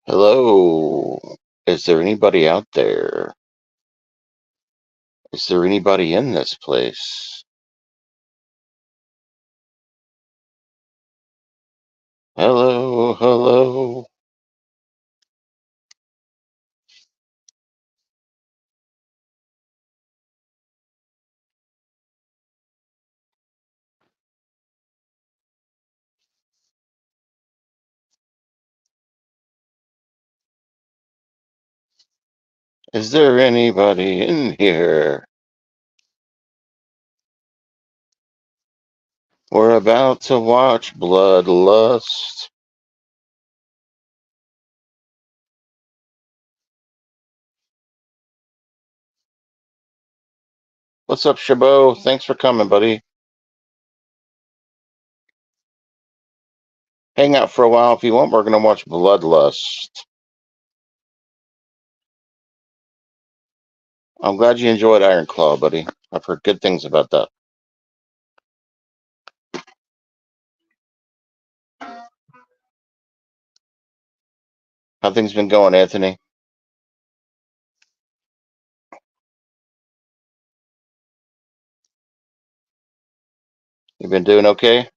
Hello. Is there anybody out there? Is there anybody in this place? Hello, hello. Is there anybody in here? We're about to watch Bloodlust. What's up, Chabot? Thanks for coming, buddy. Hang out for a while if you want. We're going to watch Bloodlust. I'm glad you enjoyed Iron Claw, buddy. I've heard good things about that. How things been going, Anthony? You been doing okay?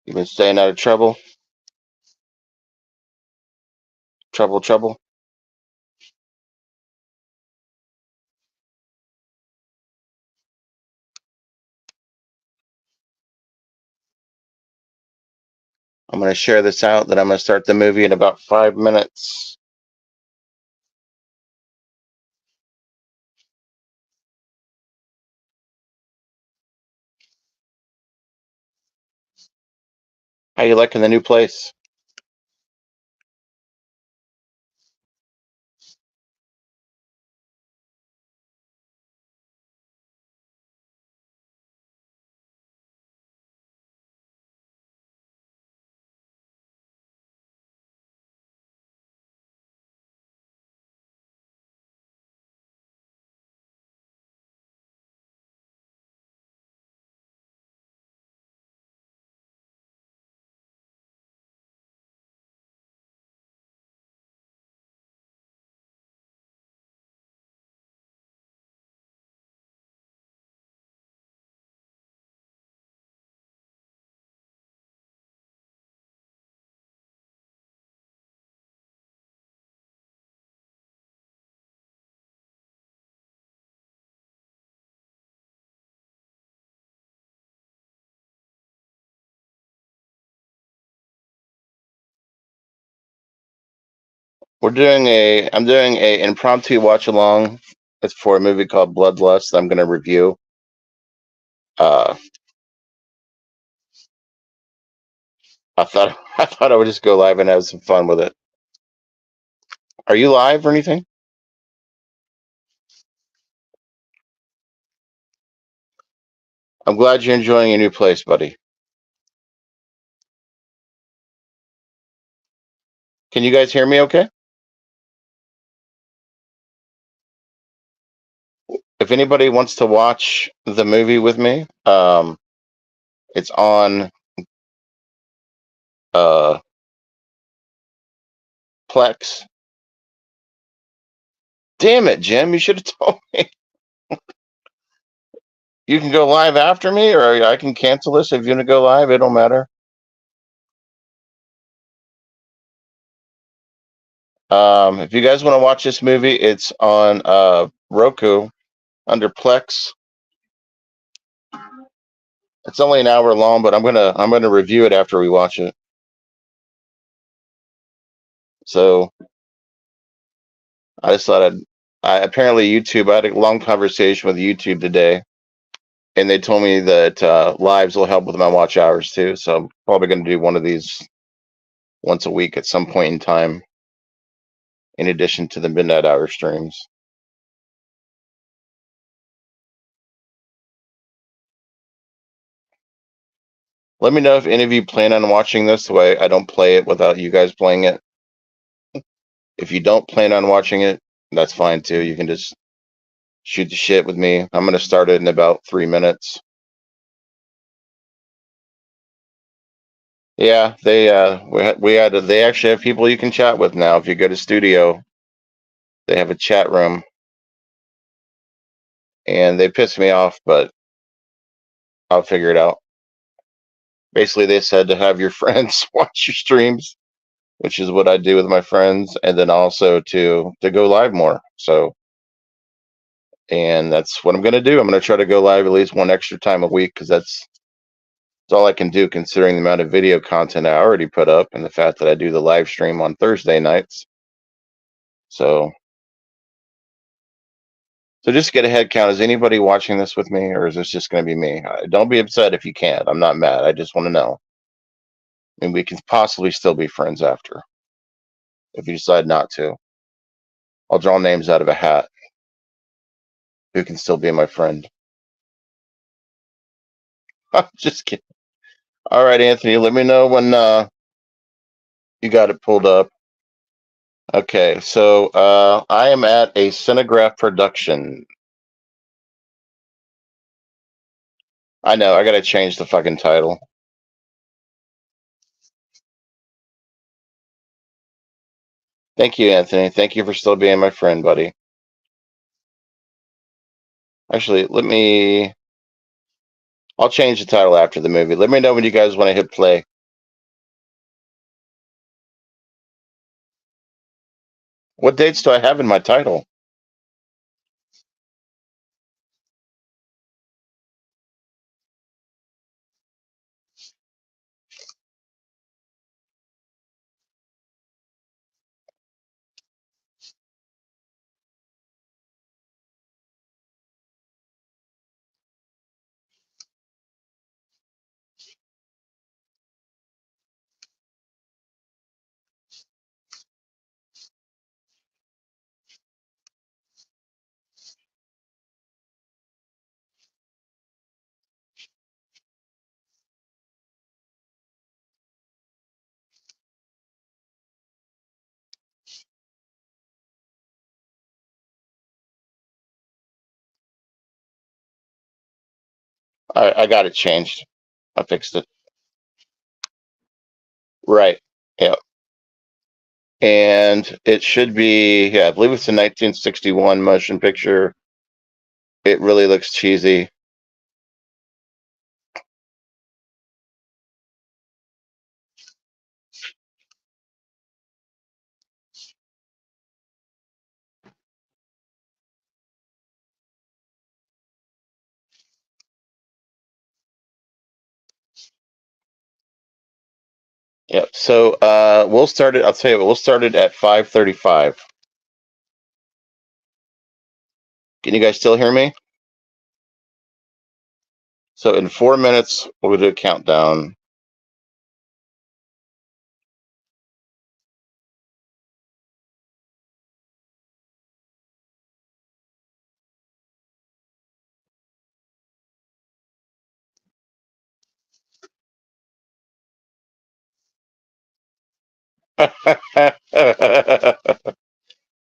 You been staying out of trouble? Trouble? I'm going to share this out, then I'm going to start the movie in about 5 minutes. How you liking the new place? I'm doing a impromptu watch along. It's for a movie called Bloodlust. I'm going to review. Uh, I thought I would just go live and have some fun with it. Are you live or anything? I'm glad you're enjoying your new place, buddy. Can you guys hear me okay? If anybody wants to watch the movie with me, it's on uh, Plex. Damn it, Jim! You should have told me. You can go live after me, or I can cancel this if you want to go live. It don't matter. If you guys want to watch this movie, it's on Roku under Plex. It's only an hour long, but I'm gonna review it after we watch it. So I just thought apparently YouTube. I had a long conversation with YouTube today, and they told me that lives will help with my watch hours too. So I'm probably going to do one of these once a week at some point in time, in addition to the midnight hour streams. Let me know if any of you plan on watching this. The way I don't play it without you guys playing it. If you don't plan on watching it, that's fine too. You can just shoot the shit with me. I'm going to start it in about 3 minutes. Yeah, they actually have people you can chat with now. If you go to studio, they have a chat room, and they piss me off, but I'll figure it out. Basically, they said to have your friends watch your streams, which is what I do with my friends, and then also to go live more. So, and that's what I'm going to do. I'm going to try to go live at least one extra time a week because that's all I can do considering the amount of video content I already put up and the fact that I do the live stream on Thursday nights. So, so just to get a head count. Is anybody watching this with me, or is this just going to be me? Don't be upset if you can't. I'm not mad. I just want to know. I mean, we can possibly still be friends after if you decide not to. I'll draw names out of a hat who can still be my friend. I'm just kidding. All right, Anthony, let me know when you got it pulled up. Okay, so I am at a Cinegraph production. I know, I gotta change the fucking title. Thank you, Anthony. Thank you for still being my friend, buddy. Actually, I'll change the title after the movie. Let me know when you guys want to hit play. What dates do I have in my title? I got it changed. I fixed it. Right. Yeah. And it should be, yeah, I believe it's a 1961 motion picture. It really looks cheesy. Yep. So we'll start it. I'll tell you what, we'll start it at 5:35. Can you guys still hear me? So in 4 minutes, we'll do a countdown.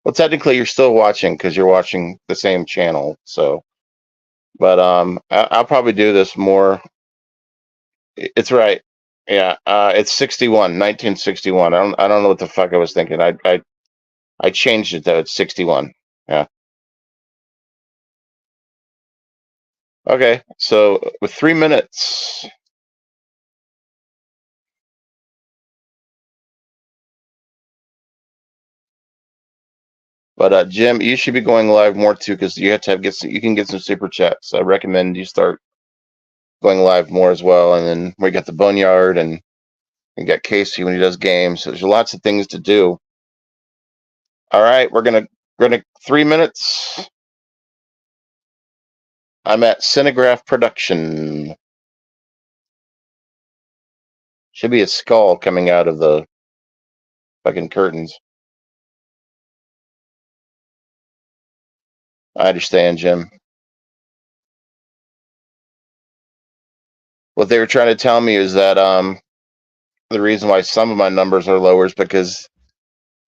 Well, technically, you're still watching because you're watching the same channel. So, but I'll probably do this more. It's right. Yeah. It's 61, 1961. I don't know what the fuck I was thinking. I changed it though. It's 61. Yeah. Okay. So with 3 minutes. But Jim, you should be going live more too because you have to you can get some super chats. I recommend you start going live more as well. And then we got the Boneyard and we got Casey when he does games. So there's lots of things to do. All right, we're gonna 3 minutes. I'm at Cinegraph Production. Should be a skull coming out of the fucking curtains. I understand, Jim. What they were trying to tell me is that the reason why some of my numbers are lower is because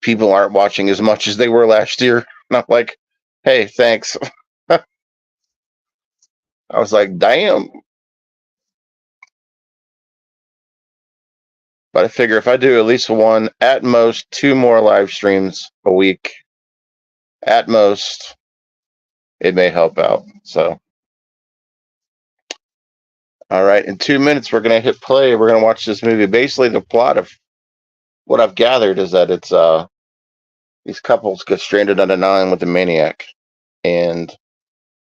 people aren't watching as much as they were last year. And I'm like, hey, thanks. I was like, damn. But I figure if I do at least one, at most two more live streams a week, at most, it may help out. So, all right, in 2 minutes, we're going to hit play. We're going to watch this movie. Basically, the plot of what I've gathered is that it's these couples get stranded on an island with a maniac, and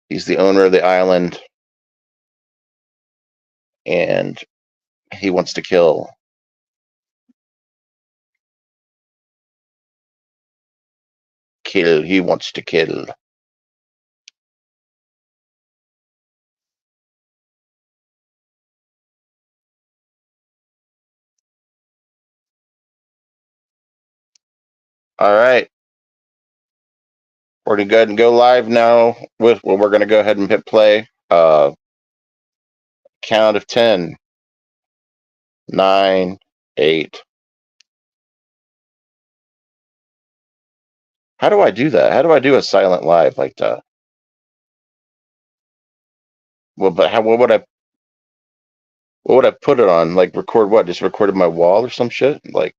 he's the owner of the island, and he wants to kill. Kill. He wants to kill. All right. We're going to go ahead and go live now. We're going to go ahead and hit play. Count of 10, 9, 8. How do I do that? How do I do a silent live like that? Well, but what would I put it on? Like record what? Just recorded my wall or some shit? Like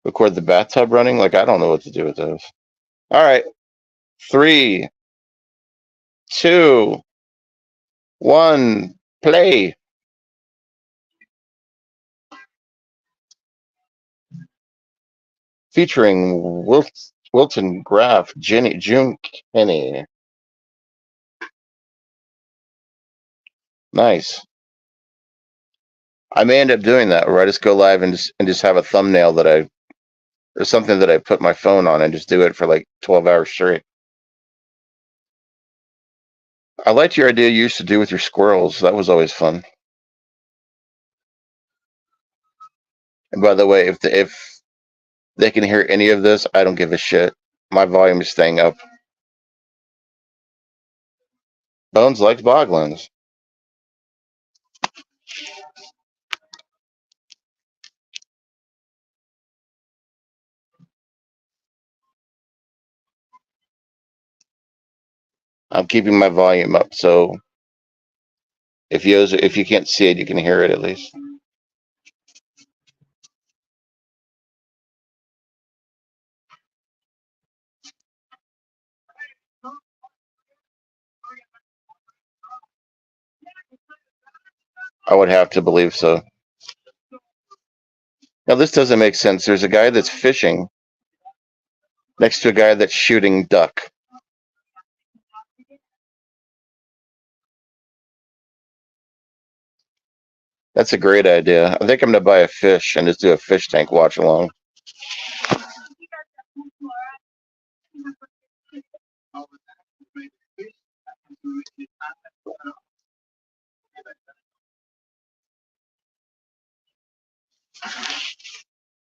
record the bathtub running? Like I don't know what to do with those. All right. 3, 2, 1, play. Featuring Wilton Graff, June Kenny. Nice. I may end up doing that where I just go live and just have a thumbnail that or something that I put my phone on and just do it for like 12 hours straight. I liked your idea you used to do with your squirrels. That was always fun. And by the way, if they can hear any of this, I don't give a shit. My volume is staying up. Bones likes Boglins. I'm keeping my volume up, so if you can't see it, you can hear it at least. I would have to believe so. Now this doesn't make sense. There's a guy that's fishing next to a guy that's shooting duck. That's a great idea. I think I'm gonna buy a fish and just do a fish tank watch along.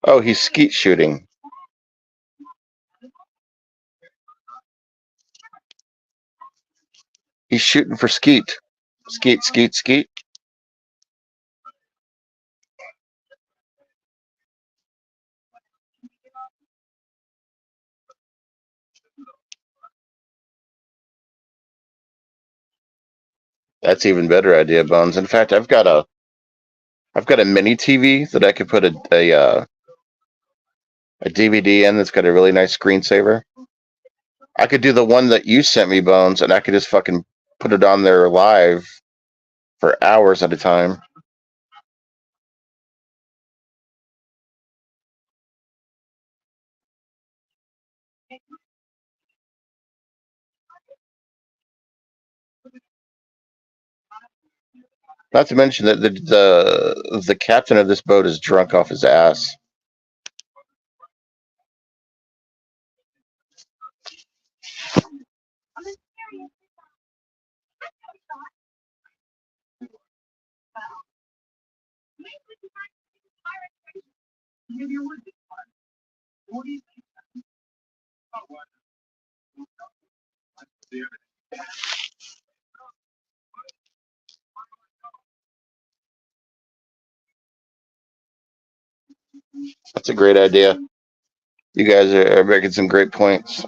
Oh, he's skeet shooting. He's shooting for skeet. Skeet, skeet, skeet. That's even better idea, Bones. In fact, I've got a mini TV that I could put a DVD in that's got a really nice screensaver. I could do the one that you sent me, Bones, and I could just fucking put it on there live for hours at a time. Not to mention that the captain of this boat is drunk off his ass. That's a great idea. You guys are making some great points.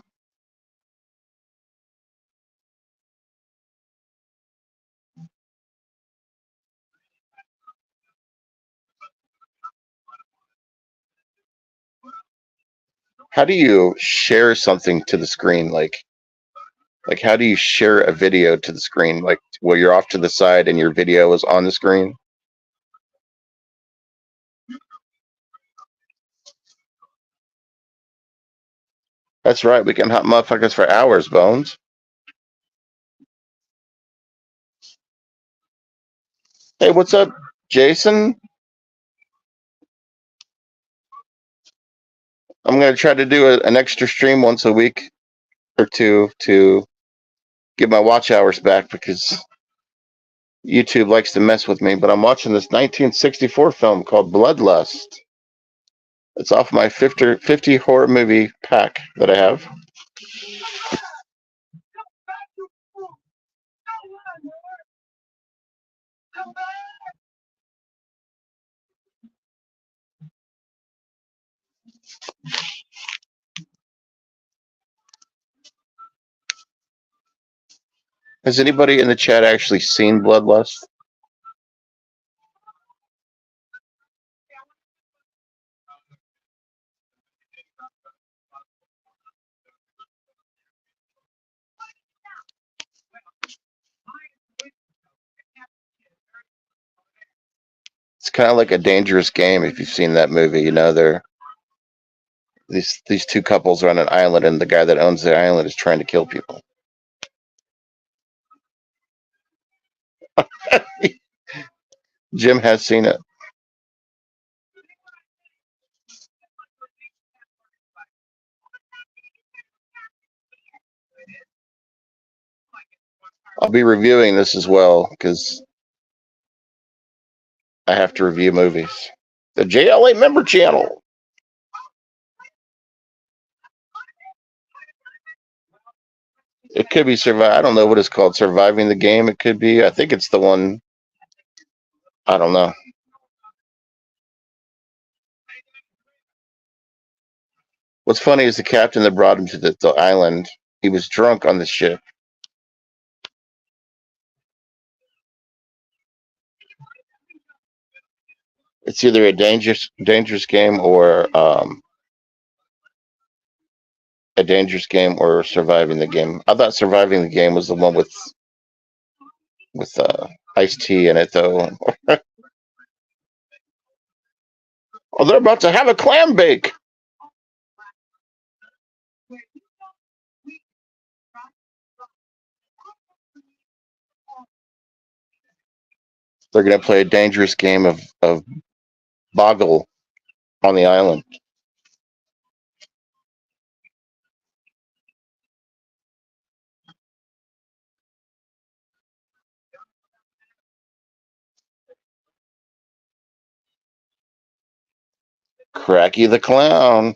How do you share something to the screen? Like how do you share a video to the screen? Like where you're off to the side and your video is on the screen? That's right. We can hot motherfuckers for hours, Bones. Hey, what's up, Jason? I'm gonna try to do an extra stream once a week or two to get my watch hours back because YouTube likes to mess with me. But I'm watching this 1964 film called Bloodlust. It's off my 50 horror movie pack that I have. Has anybody in the chat actually seen Bloodlust? It's kind of like a dangerous game if you've seen that movie. You know, these two couples are on an island, and the guy that owns the island is trying to kill people. Jim has seen it. I'll be reviewing this as well because I have to review movies. The JLA member channel. It could be survive. I don't know what it's called. Surviving the game. It could be. I think it's the one. I don't know. What's funny is the captain that brought him to the island. He was drunk on the ship. It's either a dangerous game or a dangerous game or surviving the game. I thought surviving the game was the one with iced tea in it though. Oh, they're about to have a clam bake. They're gonna play a dangerous game of Boggle on the island. Cracky the Clown.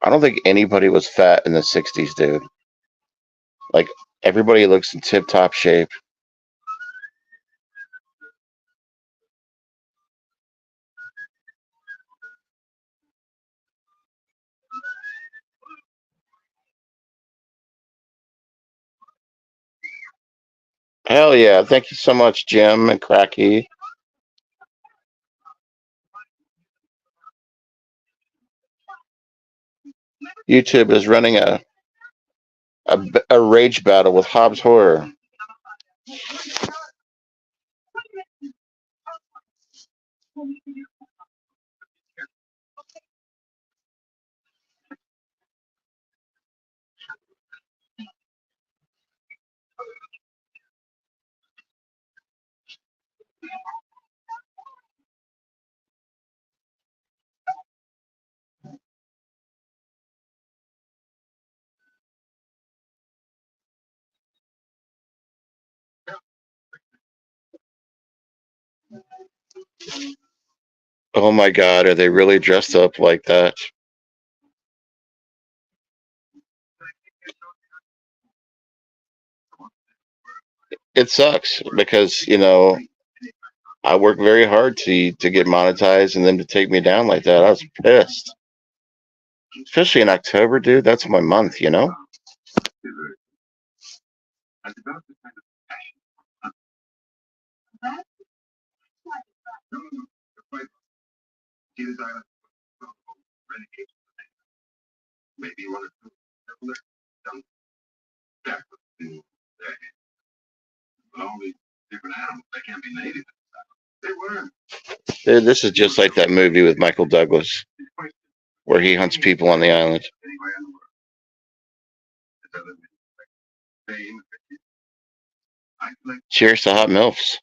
I don't think anybody was fat in the 60s, dude. Like, everybody looks in tip top shape. Hell yeah. Thank you so much, Jim and Cracky. YouTube is running a rage battle with Hobbs Horror. Oh my god, are they really dressed up like that? It sucks because, you know, I worked very hard to get monetized, and then to take me down like that, I was pissed. Especially in October, dude. That's my month, you know. Dude, this is just like that movie with Michael Douglas, where he hunts people on the island. Cheers to hot milfs.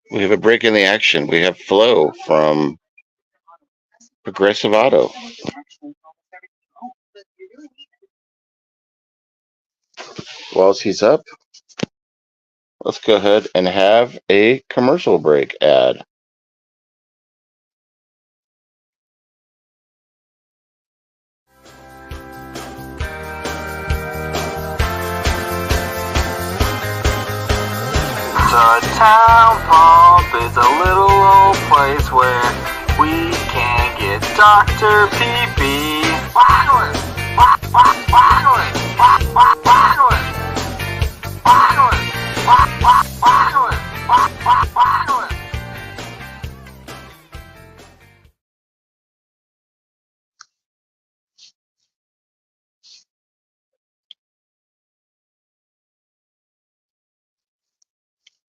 We have a break in the action. We have Flo from Progressive Auto. Whilst he's up, let's go ahead and have a commercial break ad. The town pump is a little old place where we can get Dr. Pee-Pee. Waggling, waggling, waggling, waggling, waggling, waggling, waggling.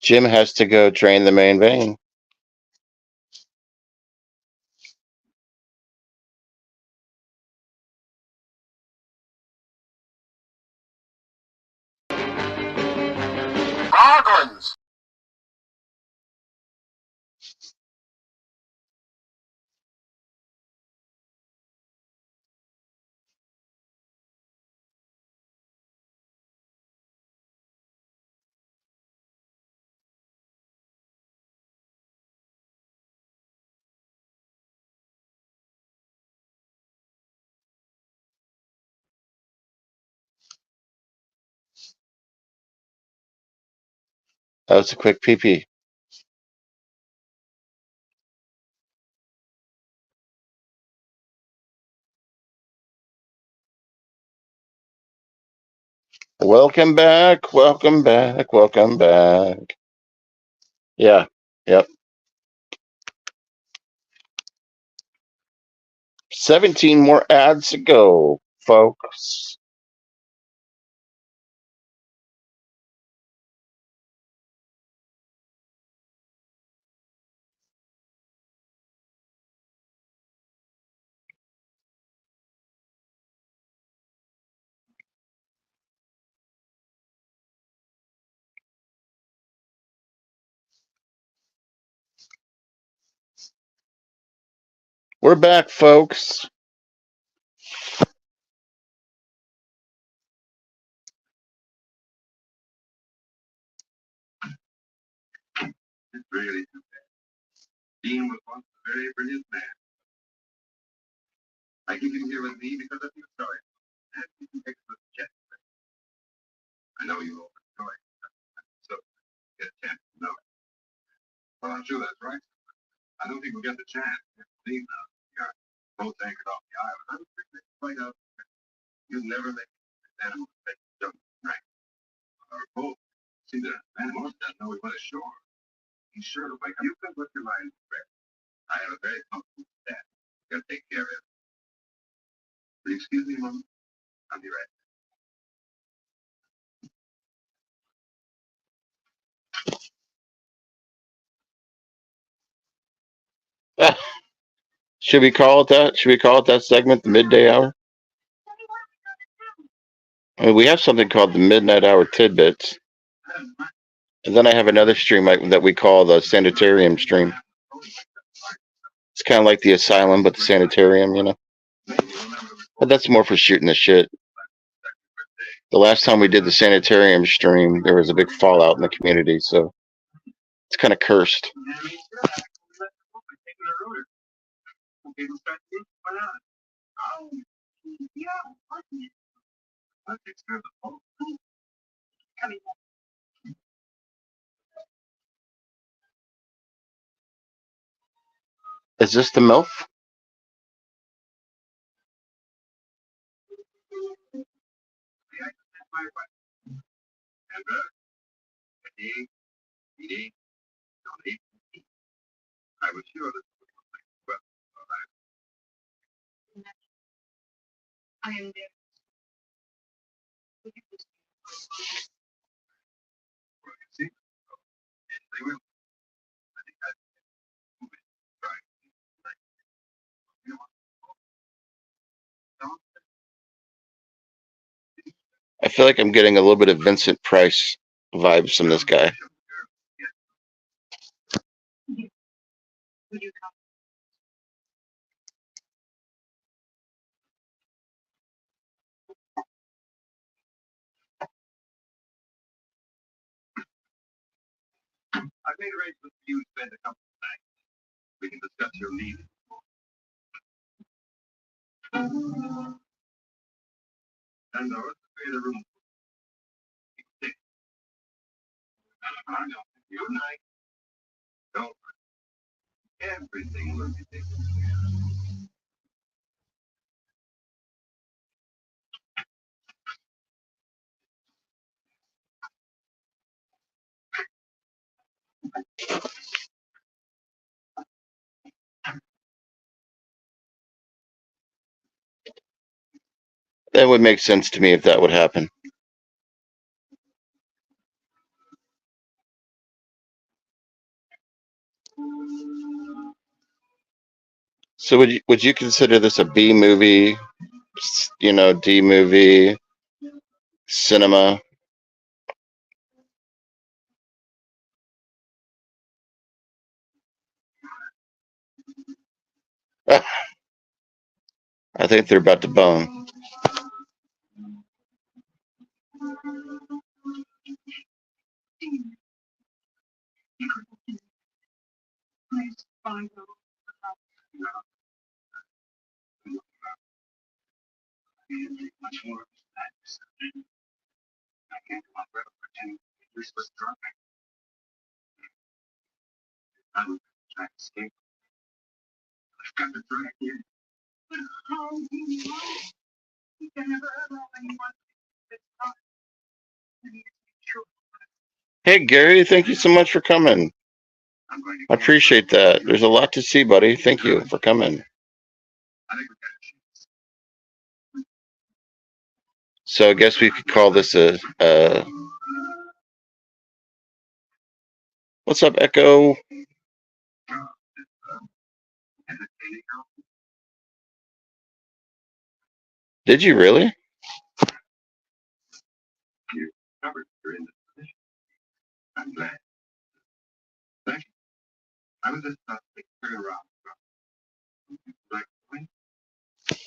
Jim has to go drain the main vein. Bargains. That was a quick pee-pee. Welcome back. Welcome back. Welcome back. Yeah. Yep. 17 more ads to go, folks. We're back, folks. Should we call it that? Should we call it that segment, the midday hour? I mean, we have something called the midnight hour tidbits, and then I have another stream that we call the sanitarium stream. It's kind of like the asylum, but the sanitarium, you know. But that's more for shooting the shit. The last time we did the sanitarium stream, there was a big fallout in the community, so it's kind of cursed. Is this the MILF? I feel like I'm getting a little bit of Vincent Price vibes from this guy. That would make sense to me if that would happen. So would you consider this a B movie, you know, D movie, cinema? I think they're about to bone. Hey Gary, thank you so much for coming. I appreciate that. There's a lot to see, buddy. Thank you for coming. So I guess we could call this a what's up, Echo? Did you really?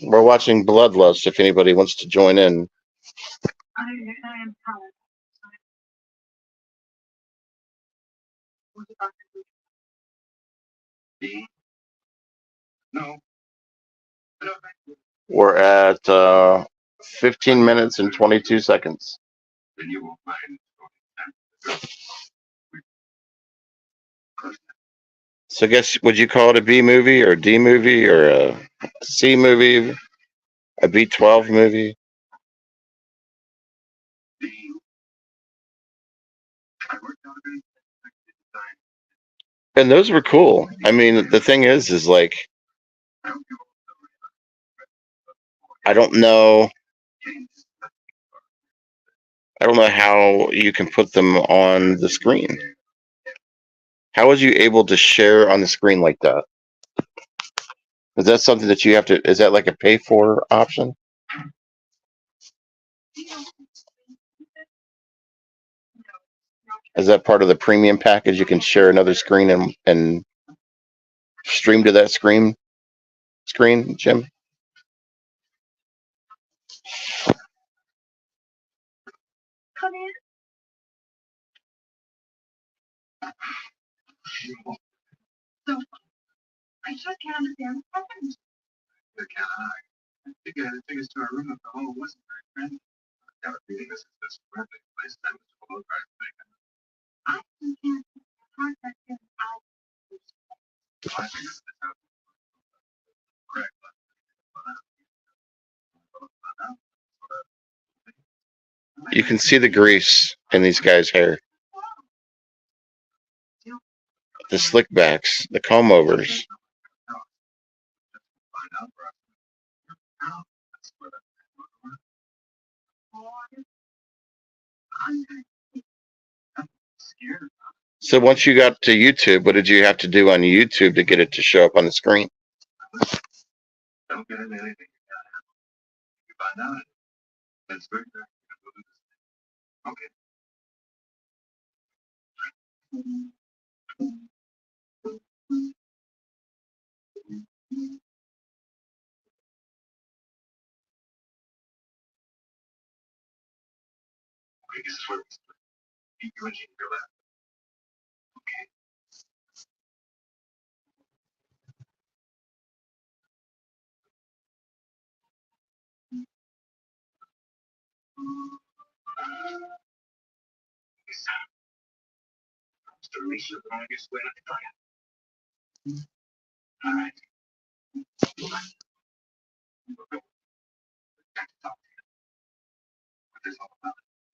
We're watching Bloodlust if anybody wants to join in. We're at 15 minutes and 22 seconds. So I guess, would you call it a B movie or a D movie or a C movie, a B12 movie? And those were cool. I mean, the thing is like, I don't know. I don't know how you can put them on the screen. How was you able to share on the screen like that? Is that something that you have to? Is that like a pay for option? Is that part of the premium package? You can share another screen and stream to that screen, Jim. You can see the grease in these guys' hair, the slick backs, the comb overs. So once you got to YouTube, what did you have to do on YouTube to get it to show up on the screen?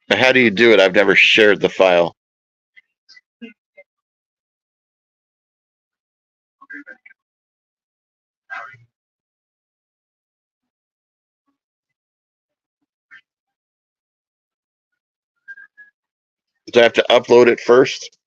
Now, how do you do it? I've never shared the file. Do I have to upload it first?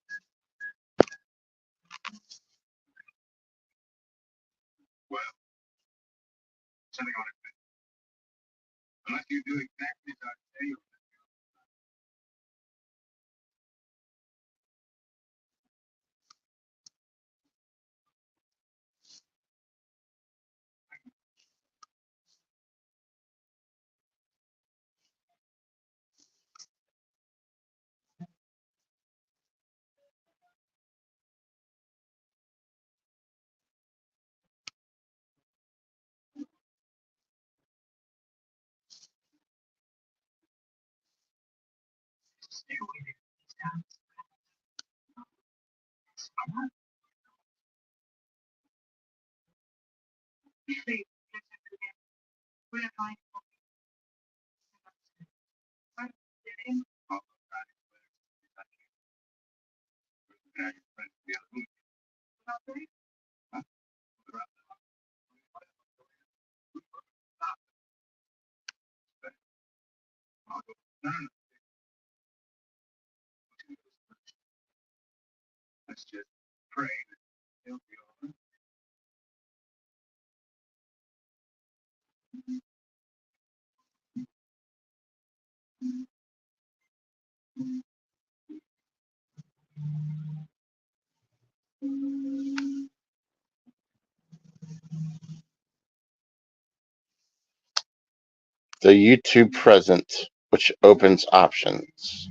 The YouTube present, which opens options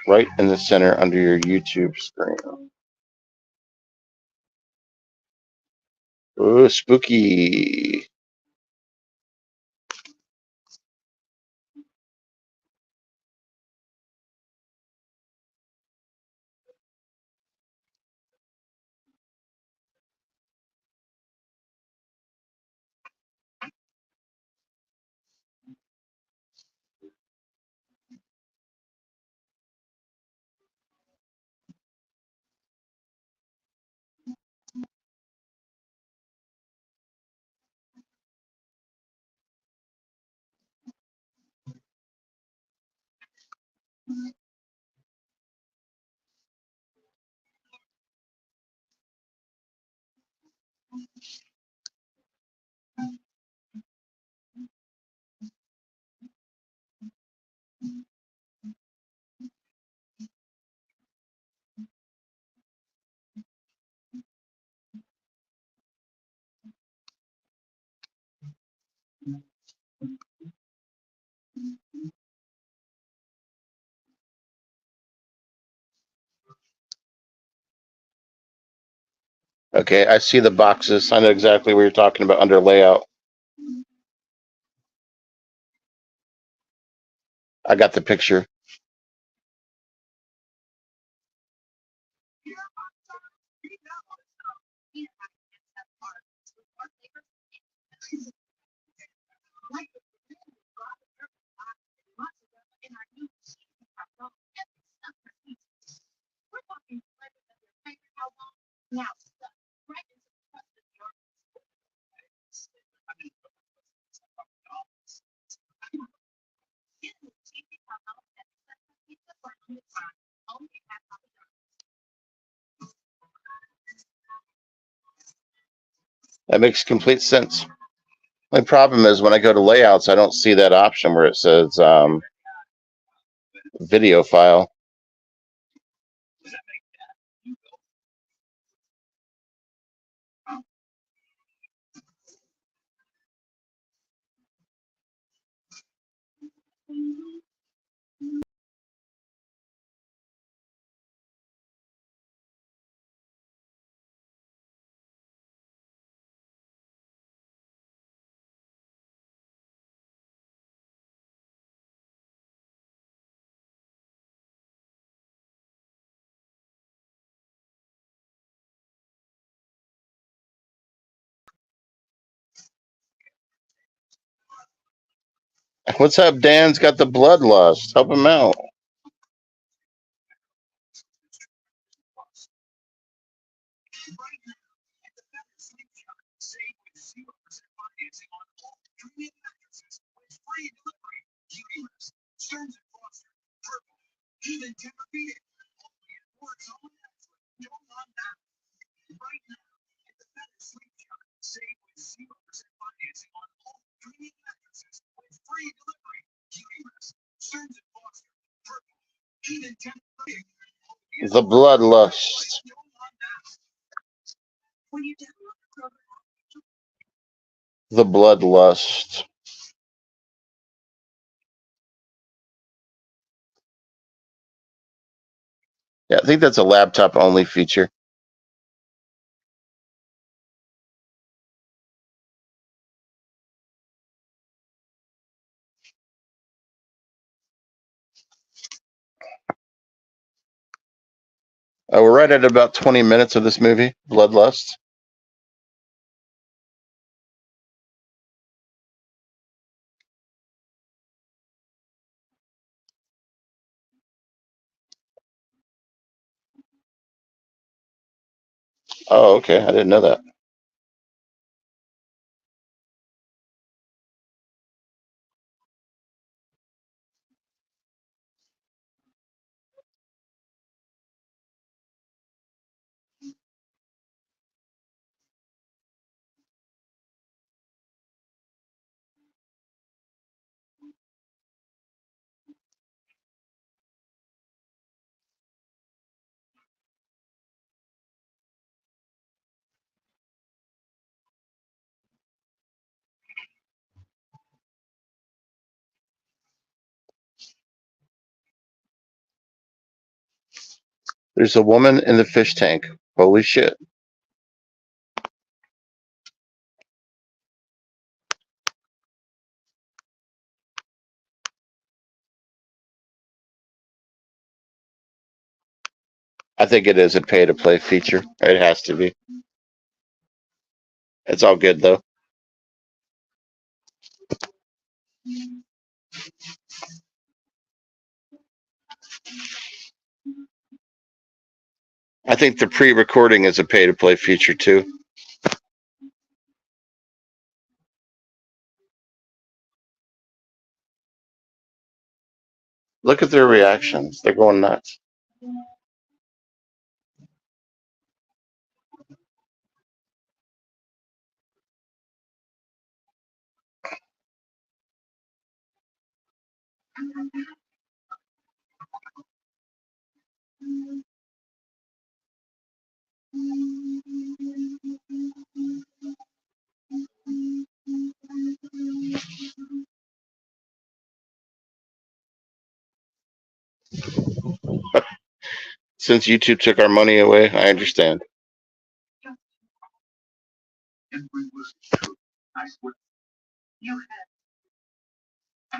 right in the center under your YouTube screen. Ooh, spooky. Okay, I see the boxes. I know exactly what you're talking about under layout. I got the picture. That makes complete sense. My problem is when I go to layouts, I don't see that option where it says video file. What's up, Dan's got the bloodlust. Help him out. The bloodlust. The bloodlust. Yeah, I think that's a laptop only feature. We're right at about 20 minutes of this movie, Bloodlust. Oh, okay. I didn't know that. There's a woman in the fish tank. Holy shit. I think it is a pay to play feature. It has to be. It's all good though. I think the pre recording is a pay to play feature too. Look at their reactions. They're going nuts. Since YouTube took our money away, I understand.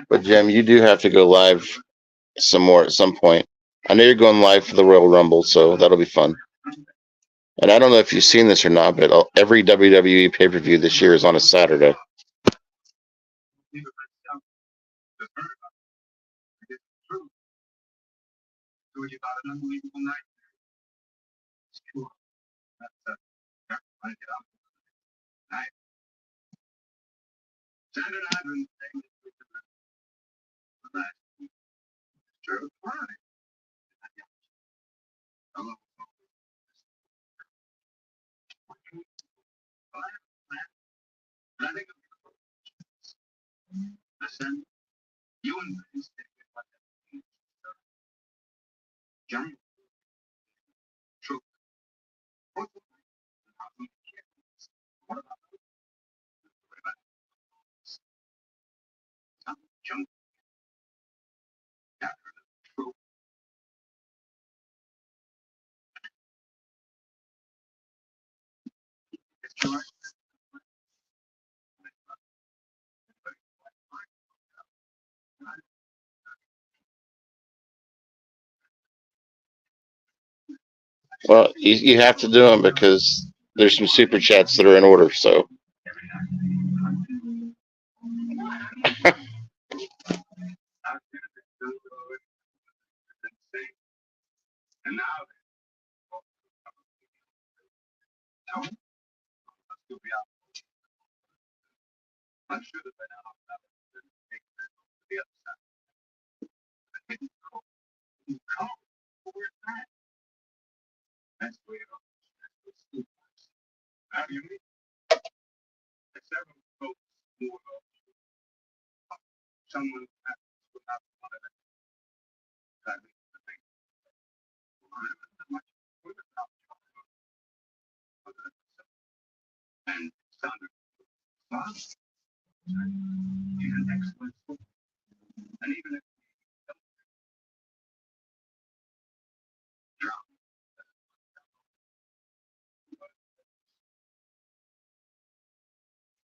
But Jim, you do have to go live some more at some point. I know you're going live for the Royal Rumble, so that'll be fun. And I don't know if you've seen this or not, but every WWE pay-per-view this year is on a Saturday. Well, you have to do them because there's some super chats that are in order. So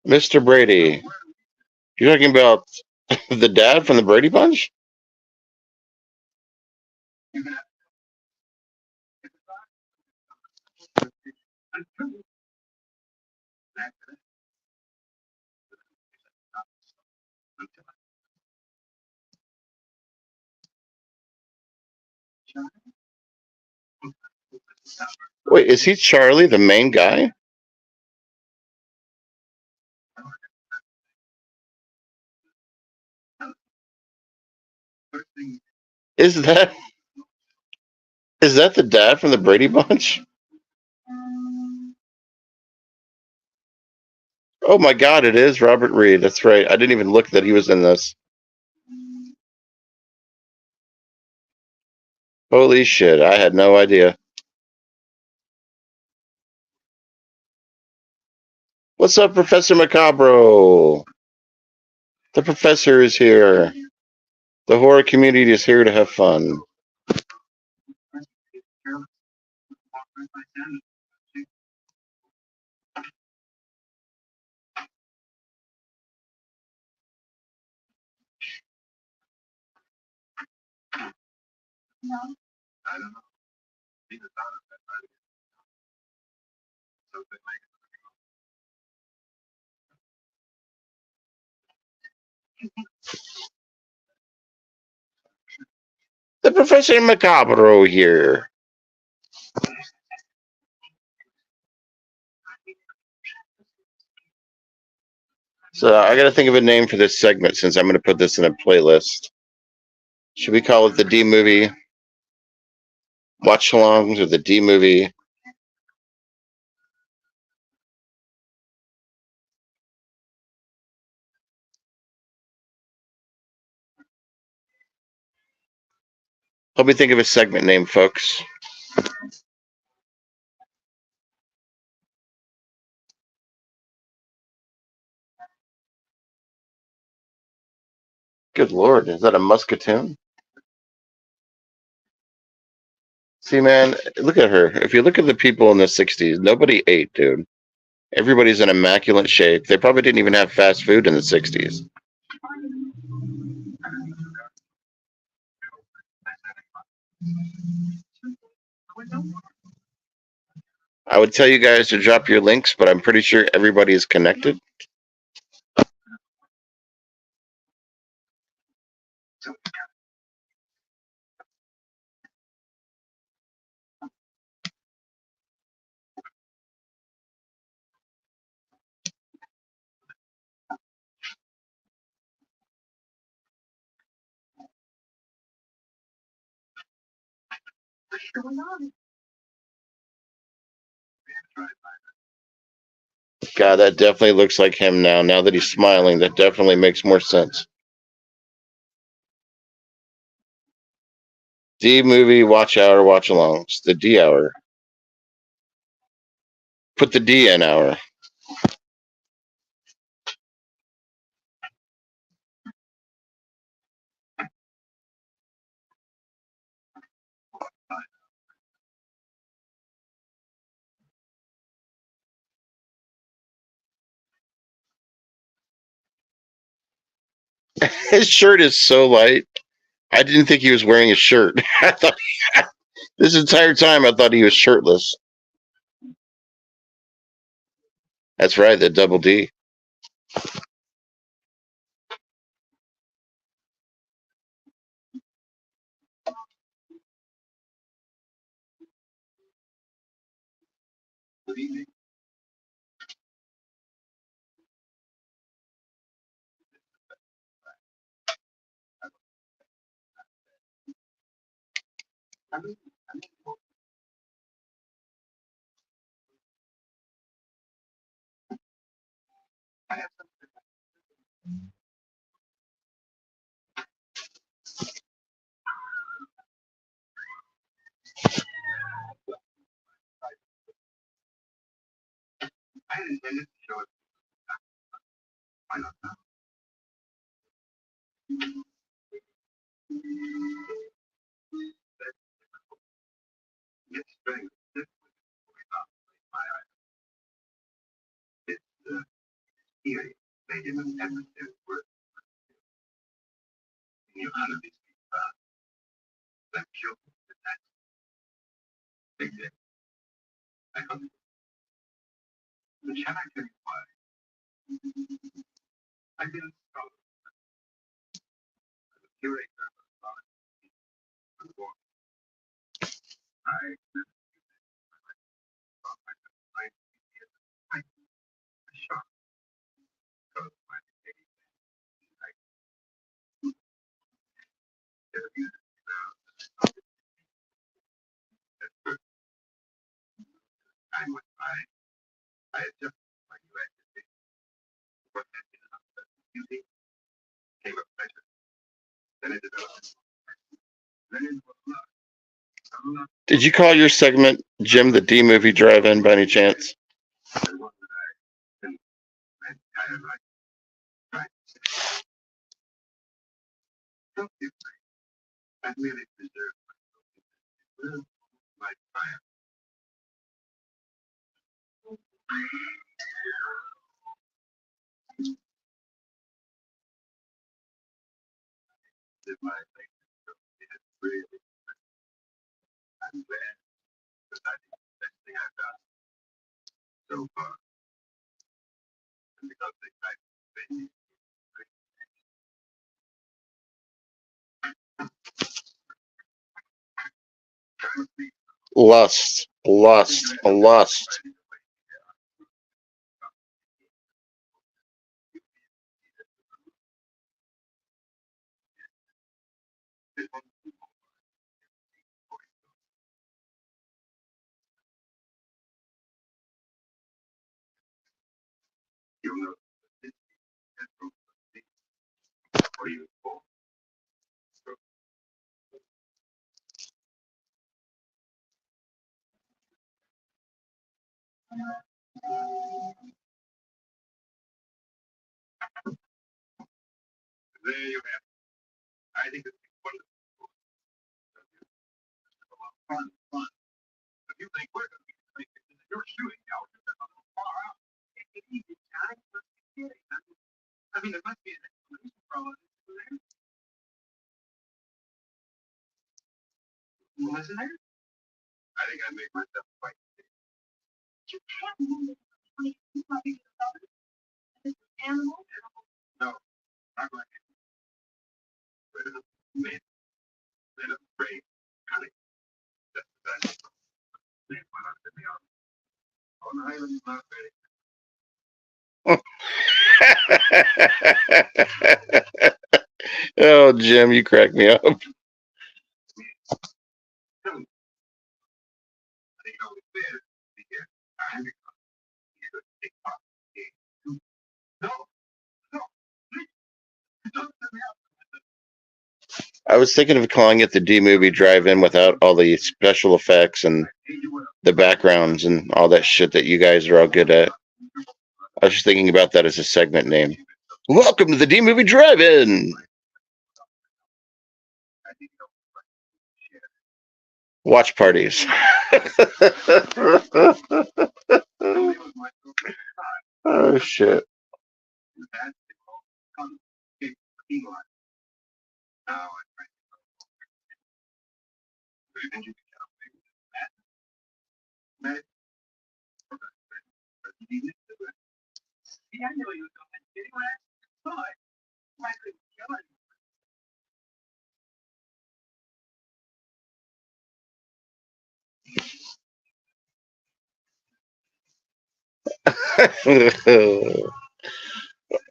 Mr. Brady, you're talking about the dad from the Brady Bunch? Wait, is he Charlie, the main guy? Is that the dad from the Brady Bunch? Oh my God, it is Robert Reed. That's right. I didn't even look that he was in this. Holy shit, I had no idea. What's up, Professor Macabro? The professor is here. The horror community is here to have fun. The Professor Macabro here. So I got to think of a name for this segment since I'm going to put this in a playlist. Should we call it the D movie watch-alongs or the D movie? Help me think of a segment name, folks. Good Lord, is that a musketoon? See, man, look at her. If you look at the people in the 60s, nobody ate, dude. Everybody's in immaculate shape. They probably didn't even have fast food in the 60s. I would tell you guys to drop your links, but I'm pretty sure everybody is connected. God, that definitely looks like him now. Now that he's smiling, that definitely makes more sense. D movie, watch hour, watch along. It's the D hour. Put the D in hour. His shirt is so light. I didn't think he was wearing a shirt. I thought this entire time I thought he was shirtless. That's right, the double D. Did you call your segment Jim the D movie drive-in by any chance? Lust, lust, lust. Oh, Jim, you crack me up. I was thinking of calling it the D movie drive-in without all the special effects and the backgrounds and all that shit that you guys are all good at. I was just thinking about that as a segment name. Welcome to the D movie drive-in. Watch parties. Oh shit.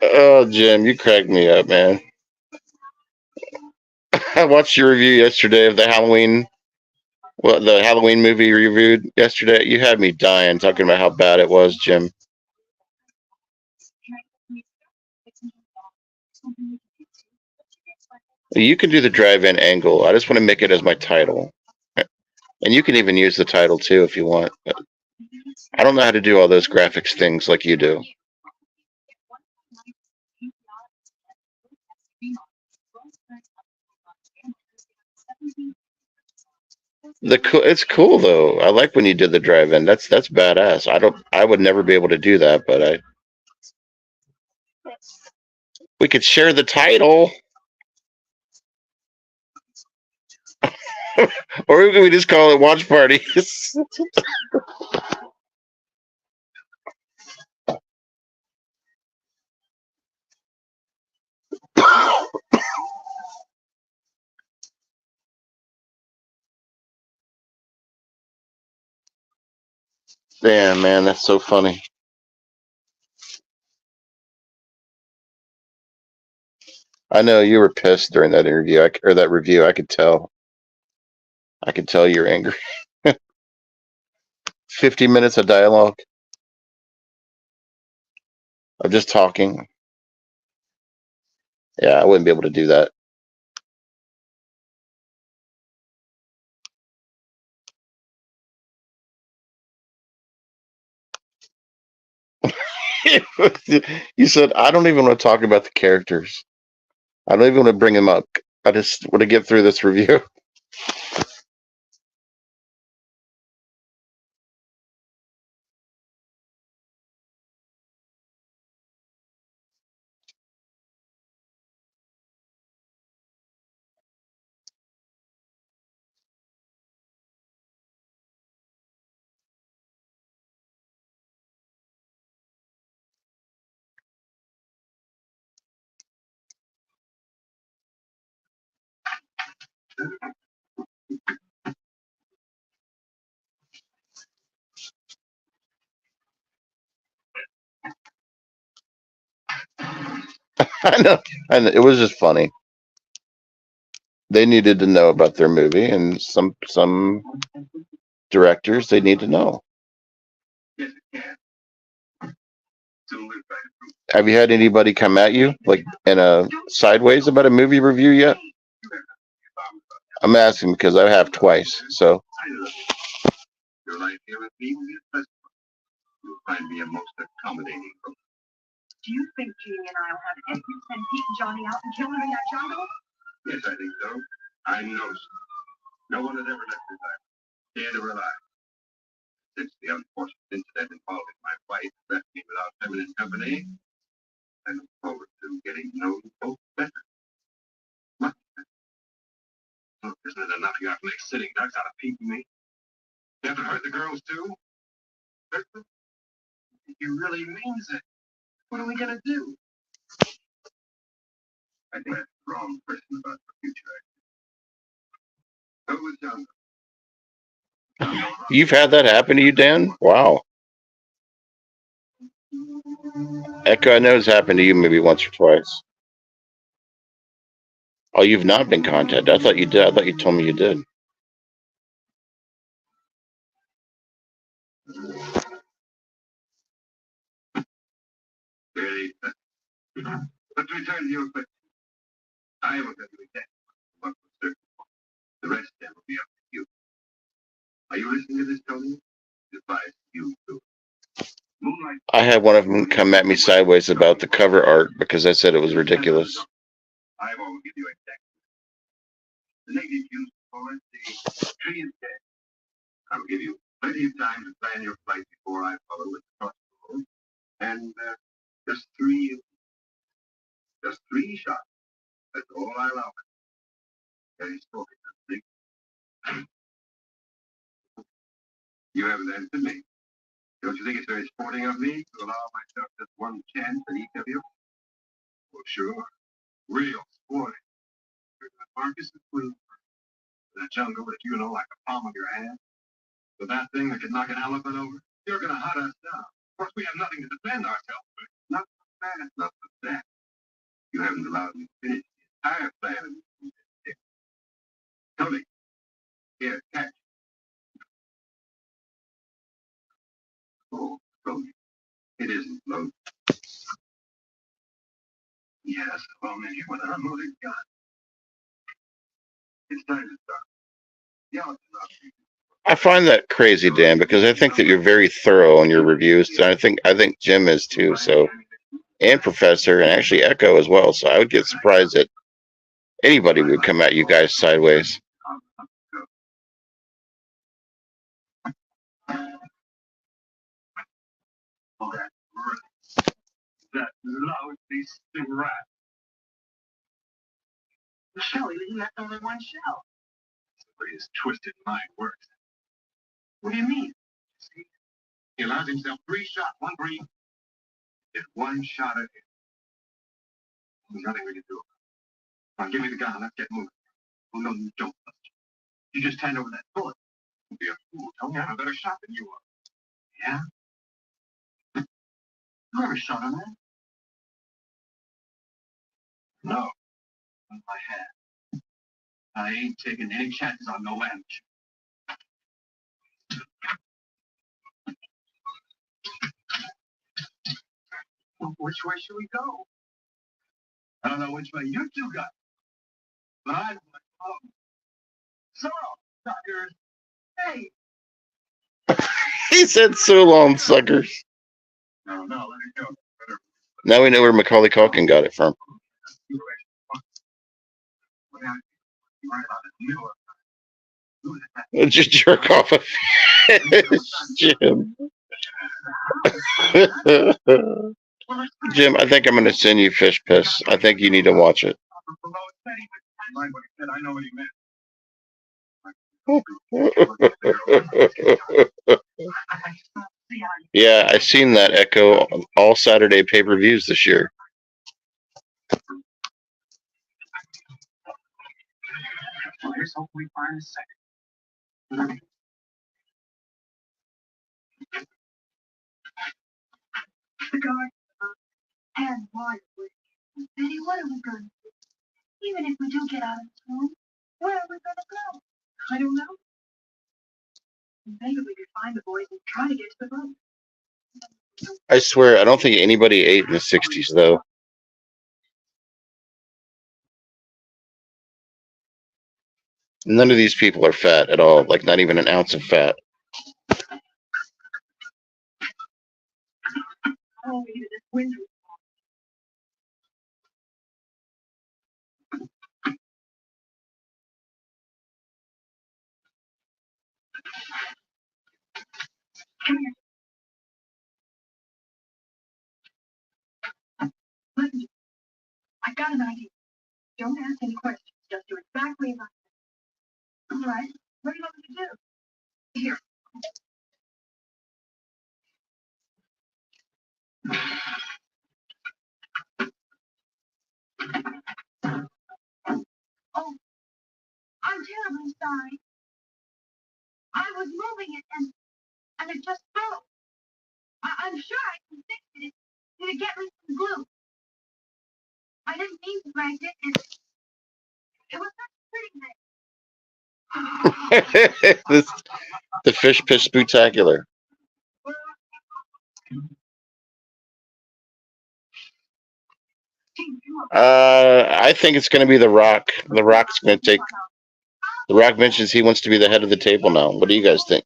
Oh, Jim, you cracked me up, man. I watched your review yesterday of the Halloween movie you reviewed yesterday. You had me dying talking about how bad it was, Jim. You can do the drive-in angle. I just want to make it as my title, and you can even use the title too if you want. But I don't know how to do all those graphics things like you do. It's cool though. I like when you did the drive-in. That's badass. I would never be able to do that, but we could share the title, or we just call it watch parties. Damn, man, that's so funny. I know you were pissed during that interview or that review. I could tell. I could tell you're angry. 50 minutes of dialogue of just talking. Yeah, I wouldn't be able to do that. You said I don't even want to talk about the characters. I don't even want to bring them up. I just want to get through this review. I know. I know. It was just funny. They needed to know about their movie, and some directors they need to know. Have you had anybody come at you like in a sideways about a movie review yet? I'm asking because I have twice. So I look forward to getting to know you both better. Much better. Look, isn't it enough you have to make sitting ducks out of Pete and me? You have to hurt the girls too? Hurt them? He really means it. What are we gonna do? I think that's the wrong person about the future. Who was younger? You've had that happen to you, Dan? Wow. Echo, I know it's happened to you maybe once or twice. Oh, you've not been contacted. I thought you did. I thought you told me you did. Really? Let's return to your question. I will tell you exactly what was certain. The rest then will be up to you. Are you listening to this, Tony? Advise you to. Moonlight. I had one of them come at me sideways about the cover art because I said it was ridiculous. I won't give you exactly. The native used for it, the tree is dead. I will give you plenty of time to plan your flight before I follow with the crossbow. And just three shots. That's all I allow. Very spoken, I think. You haven't answered me. Don't you think it's very sporting of me to allow myself just one chance at each of you? Well, sure. Real sporting. Marcus is blue. The jungle that you know like the palm of your hand. With that thing that could knock an elephant over. You're going to hunt us down. Of course, we have nothing to defend ourselves with. Not for that, not for that. You haven't allowed me to finish the entire plan of this. Tony, here, catch. Oh, Tony, it isn't loaded. Yes, well, man, you with an unloaded gun. It's time to start. Yeah, it's not. I find that crazy, Dan, because I think that you're very thorough in your reviews. And I think Jim is too. So, and Professor, and actually Echo as well. So I would get surprised that anybody would come at you guys sideways. That lousy sting rat. The shell, he left only one shell. But his twisted mind works. What do you mean? See, he allows himself 3 shots, one green. It's one shot at him. There's nothing we can do. Now give me the gun, let's get moving. Oh no, you don't. You just hand over that bullet. Don't be a fool. Tell me I'm a better shot than you are. Yeah? You ever shot a man? No. On my hand. I ain't taking any chances on no amateur. Well, which way should we go? I don't know which way you two got, but I want to follow. So, suckers, hey! He said so long, suckers. No, let it go. Now we know where Macaulay Culkin got it from. Just jerk off a fish, Jim. Jim, I think I'm going to send you Fish Piss. I think you need to watch it. I know what he meant. Yeah, I've seen that Echo all Saturday pay-per-views this year. Well, here's hoping we find a second. The guy and wide awake. Betty, what are we going to do? Even if we do get out of this room, where are we going to go? I don't know. Maybe we could find the boys and try to get to the boat. I swear, I don't think anybody ate in the 60s, though. None of these people are fat at all, like not even an ounce of fat. Oh, maybe this window. Come here. I got an idea. Don't ask any questions. Just do exactly as I said. All right. What do you want me to do? Here. Oh, I'm terribly sorry. I was moving it and it just broke. I'm sure I can fix it. Did it get me some glue? I didn't mean to break it. It was such a pretty thing. This the fish piss spectacular. I think it's going to be The Rock. The Rock's going to take. The Rock mentions he wants to be the head of the table now. What do you guys think?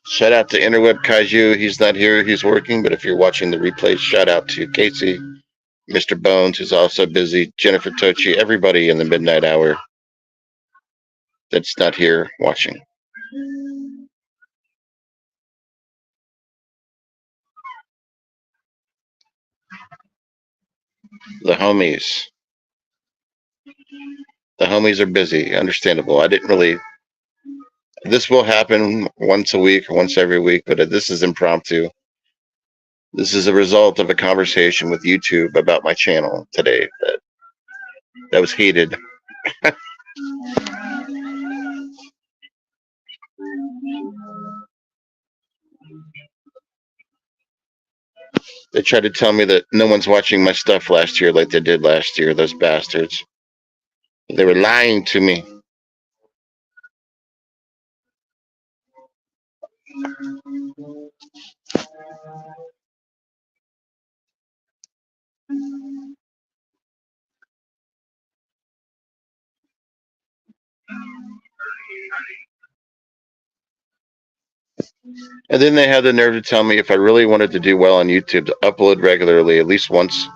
Shout out to Interweb Kaiju. He's not here. He's working. But if you're watching the replay, shout out to Casey, Mr. Bones, who's also busy, Jennifer Tochi, everybody in the midnight hour that's not here watching. The homies. The homies are busy. Understandable. I didn't really. This will happen once a week or once every week, but this is impromptu. This is a result of a conversation with YouTube about my channel today that was heated. They tried to tell me that no one's watching my stuff last year like they did last year, those bastards. They were lying to me. And then they had the nerve to tell me if I really wanted to do well on YouTube to upload regularly, at least once,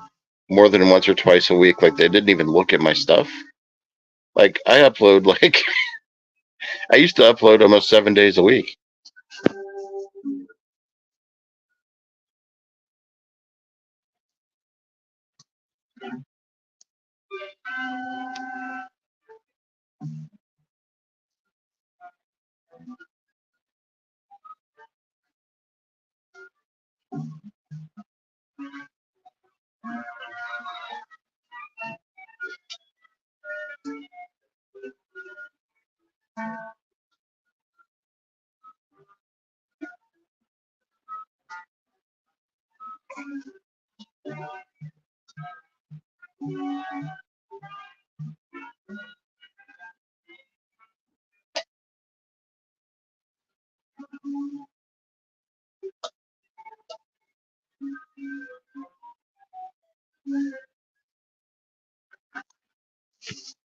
more than once or twice a week. Like they didn't even look at my stuff. Like I upload like I used to upload almost 7 days a week.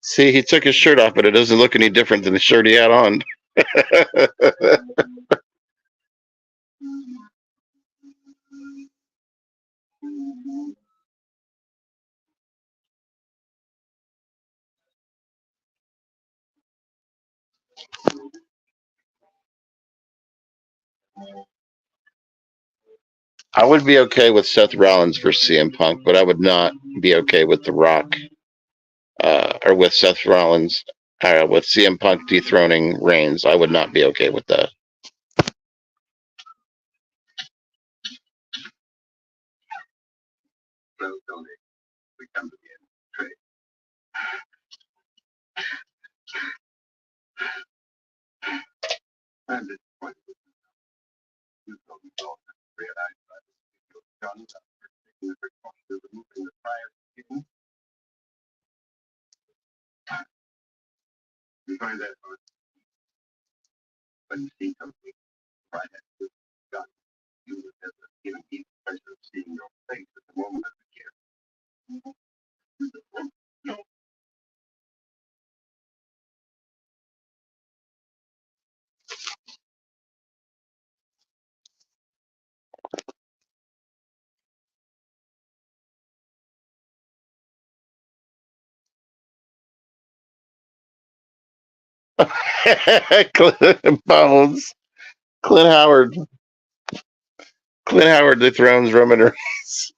See, he took his shirt off, but it doesn't look any different than the shirt he had on. I would be okay with Seth Rollins versus CM Punk, but I would not be okay with The Rock or with Seth Rollins with CM Punk dethroning Reigns. I would not be okay with that. Bones. Clint Howard. Clint Howard dethrones Roman Reigns.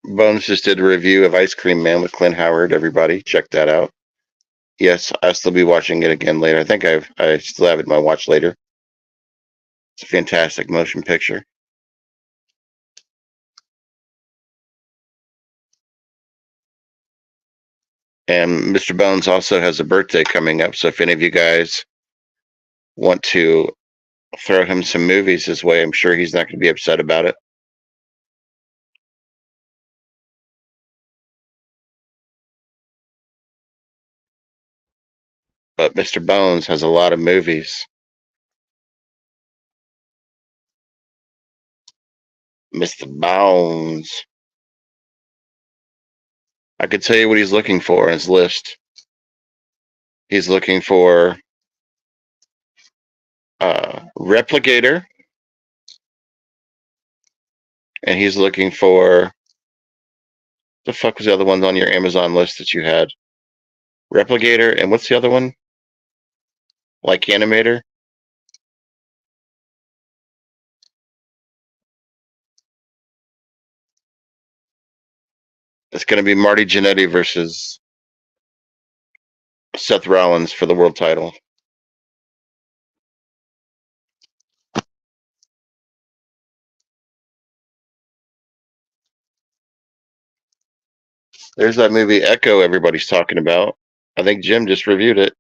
Bones just did a review of Ice Cream Man with Clint Howard. Everybody, check that out. Yes, I'll still be watching it again later. I think I still have it in my watch later. It's a fantastic motion picture. And Mr. Bones also has a birthday coming up. So if any of you guys want to throw him some movies his way, I'm sure he's not going to be upset about it. But Mr. Bones has a lot of movies. Mr. Bones. I could tell you what he's looking for in his list. He's looking for Replicator, and he's looking for the fuck was the other ones on your Amazon list that you had? Replicator, and what's the other one? Like Animator? It's going to be Marty Jannetty versus Seth Rollins for the world title. There's that movie Echo everybody's talking about. I think Jim just reviewed it.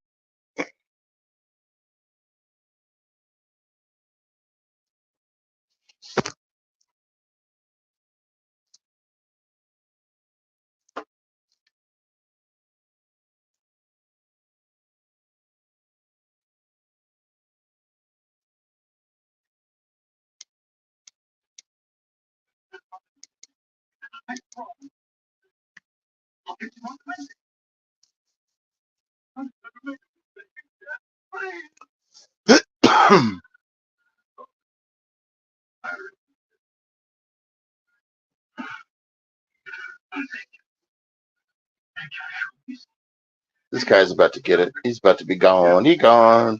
This guy's about to get it. He's about to be gone. He gone.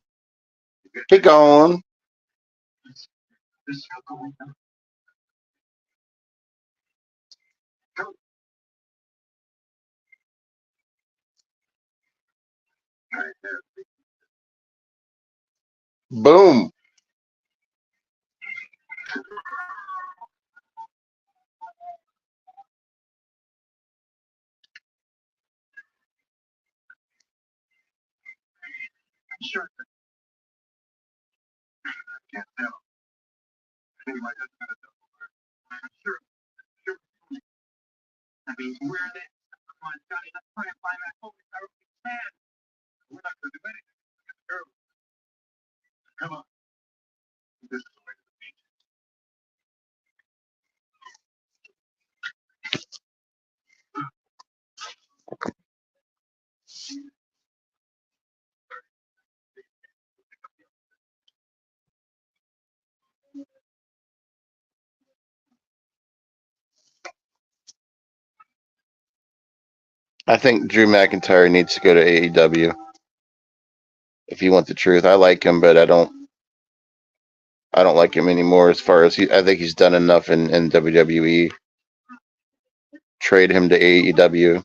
He gone. Boom. I think Drew McIntyre needs to go to AEW. If you want the truth, I like him, but I don't like him anymore. As far as I think he's done enough in WWE. Trade him to AEW.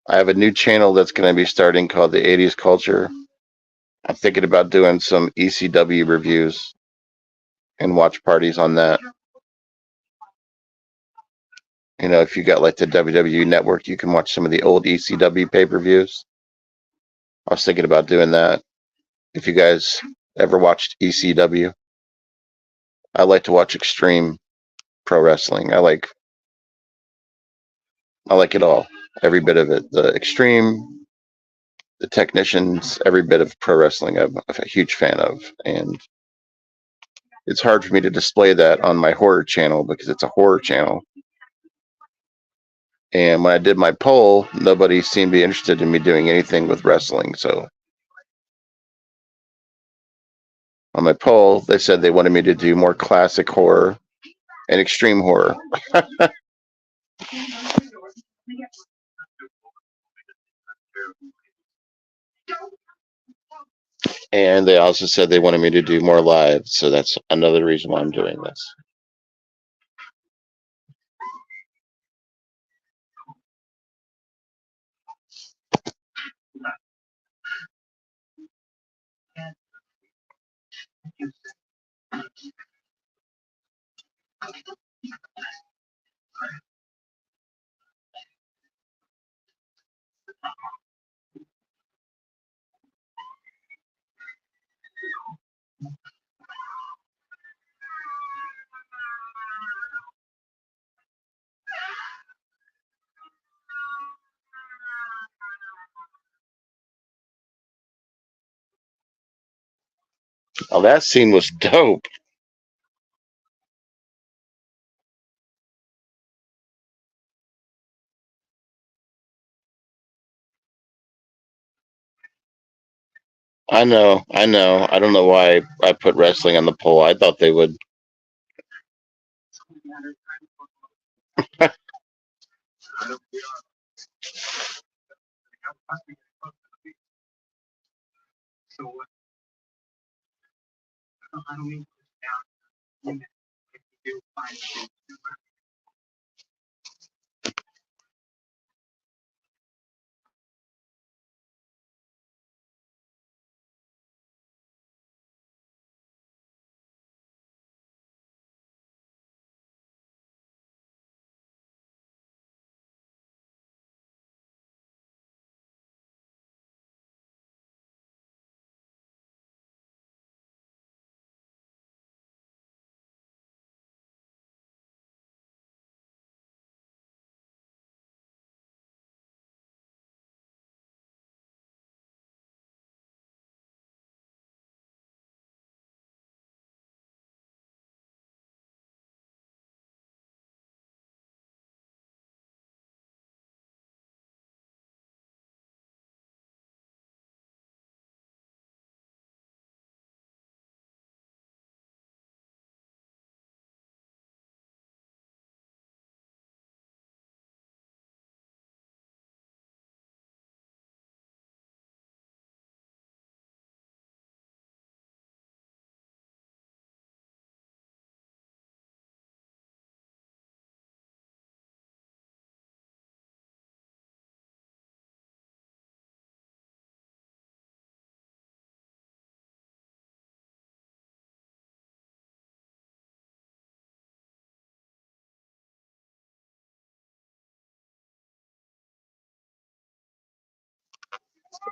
I have a new channel that's going to be starting called the 80s Culture. I'm thinking about doing some ECW reviews and watch parties on that. You know, if you got like the WWE Network, you can watch some of the old ECW pay-per-views. I was thinking about doing that. If you guys ever watched ECW, I like to watch extreme pro wrestling. I like I like it all, every bit of it. The extreme, the technicians, every bit of pro wrestling I'm a huge fan of. And it's hard for me to display that on my horror channel because it's a horror channel. And when I did my poll, nobody seemed to be interested in me doing anything with wrestling. So on my poll, they said they wanted me to do more classic horror and extreme horror. And they also said they wanted me to do more live. So that's another reason why I'm doing this. Oh, that scene was dope. I know, I know. I don't know why I put wrestling on the poll. I thought they would.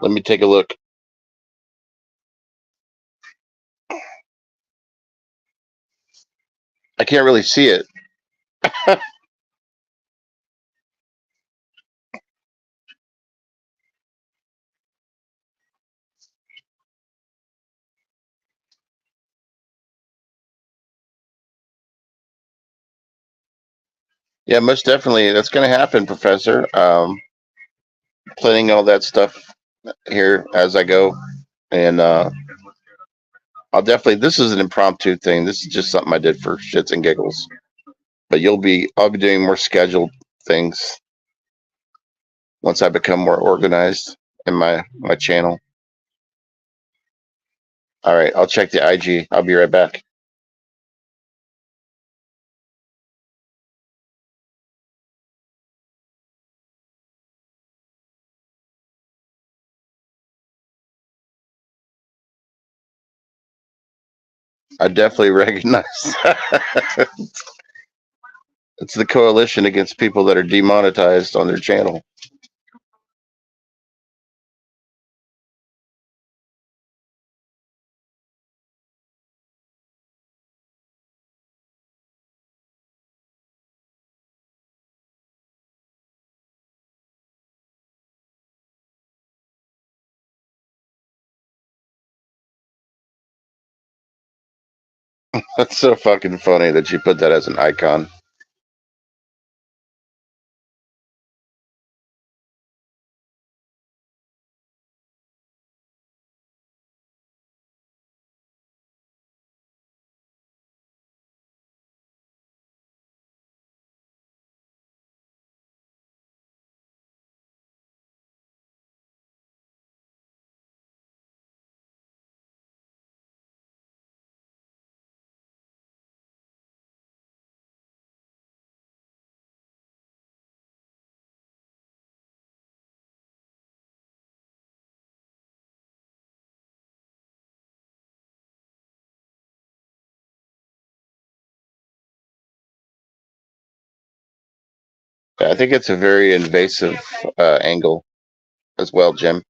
Let me take a look. I can't really see it. Yeah, most definitely. That's going to happen, Professor. Planning all that stuff here as I go. And I'll definitely, this is an impromptu thing. This is just something I did for shits and giggles. But I'll be doing more scheduled things once I become more organized in my channel. All right, I'll check the IG. I'll be right back. I definitely recognize that. It's the coalition against people that are demonetized on their channel. That's so fucking funny that you put that as an icon. I think it's a very invasive angle as well, Jim.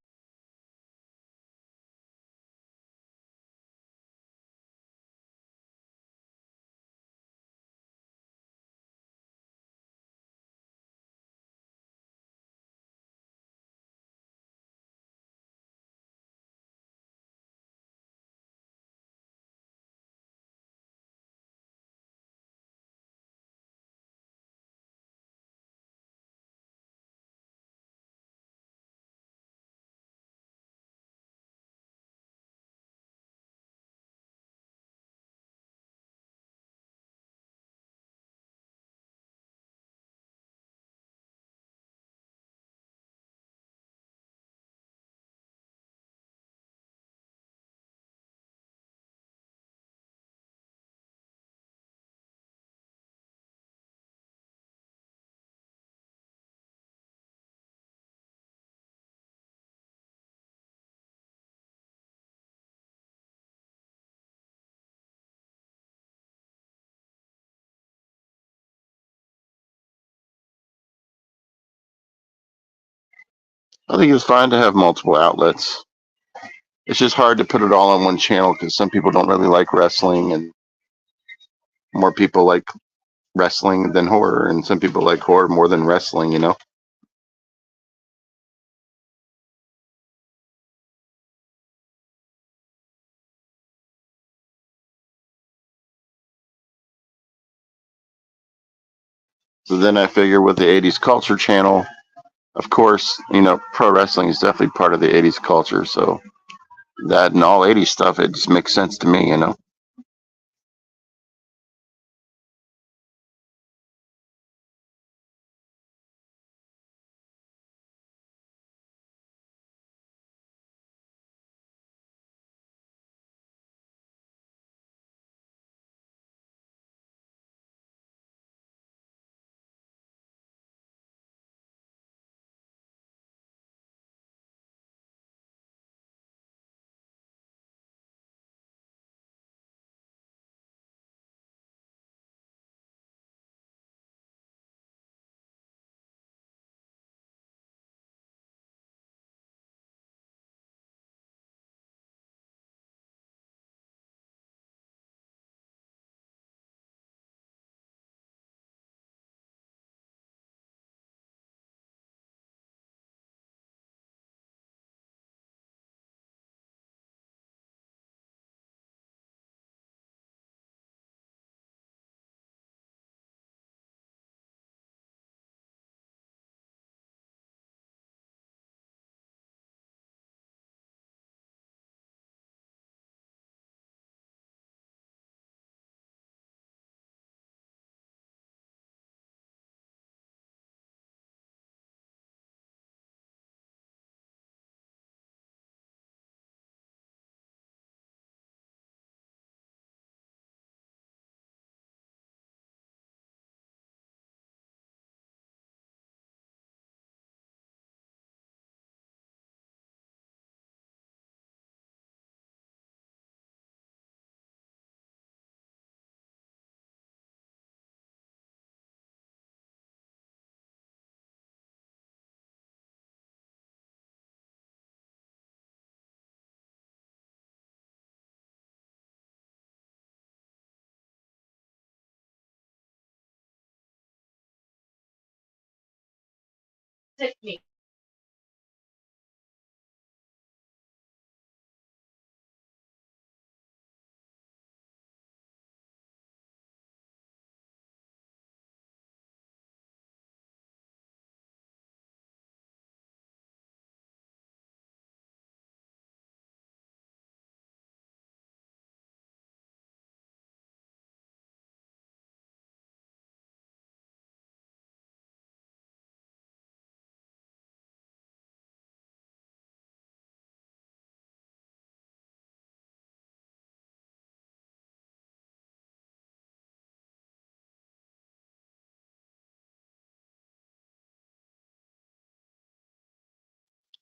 I think it's fine to have multiple outlets. It's just hard to put it all on one channel because some people don't really like wrestling, and more people like wrestling than horror, and some people like horror more than wrestling. You know. So then I figure with the '80s culture channel, of course, pro wrestling is definitely part of the '80s culture. So that and all '80s stuff, it just makes sense to me.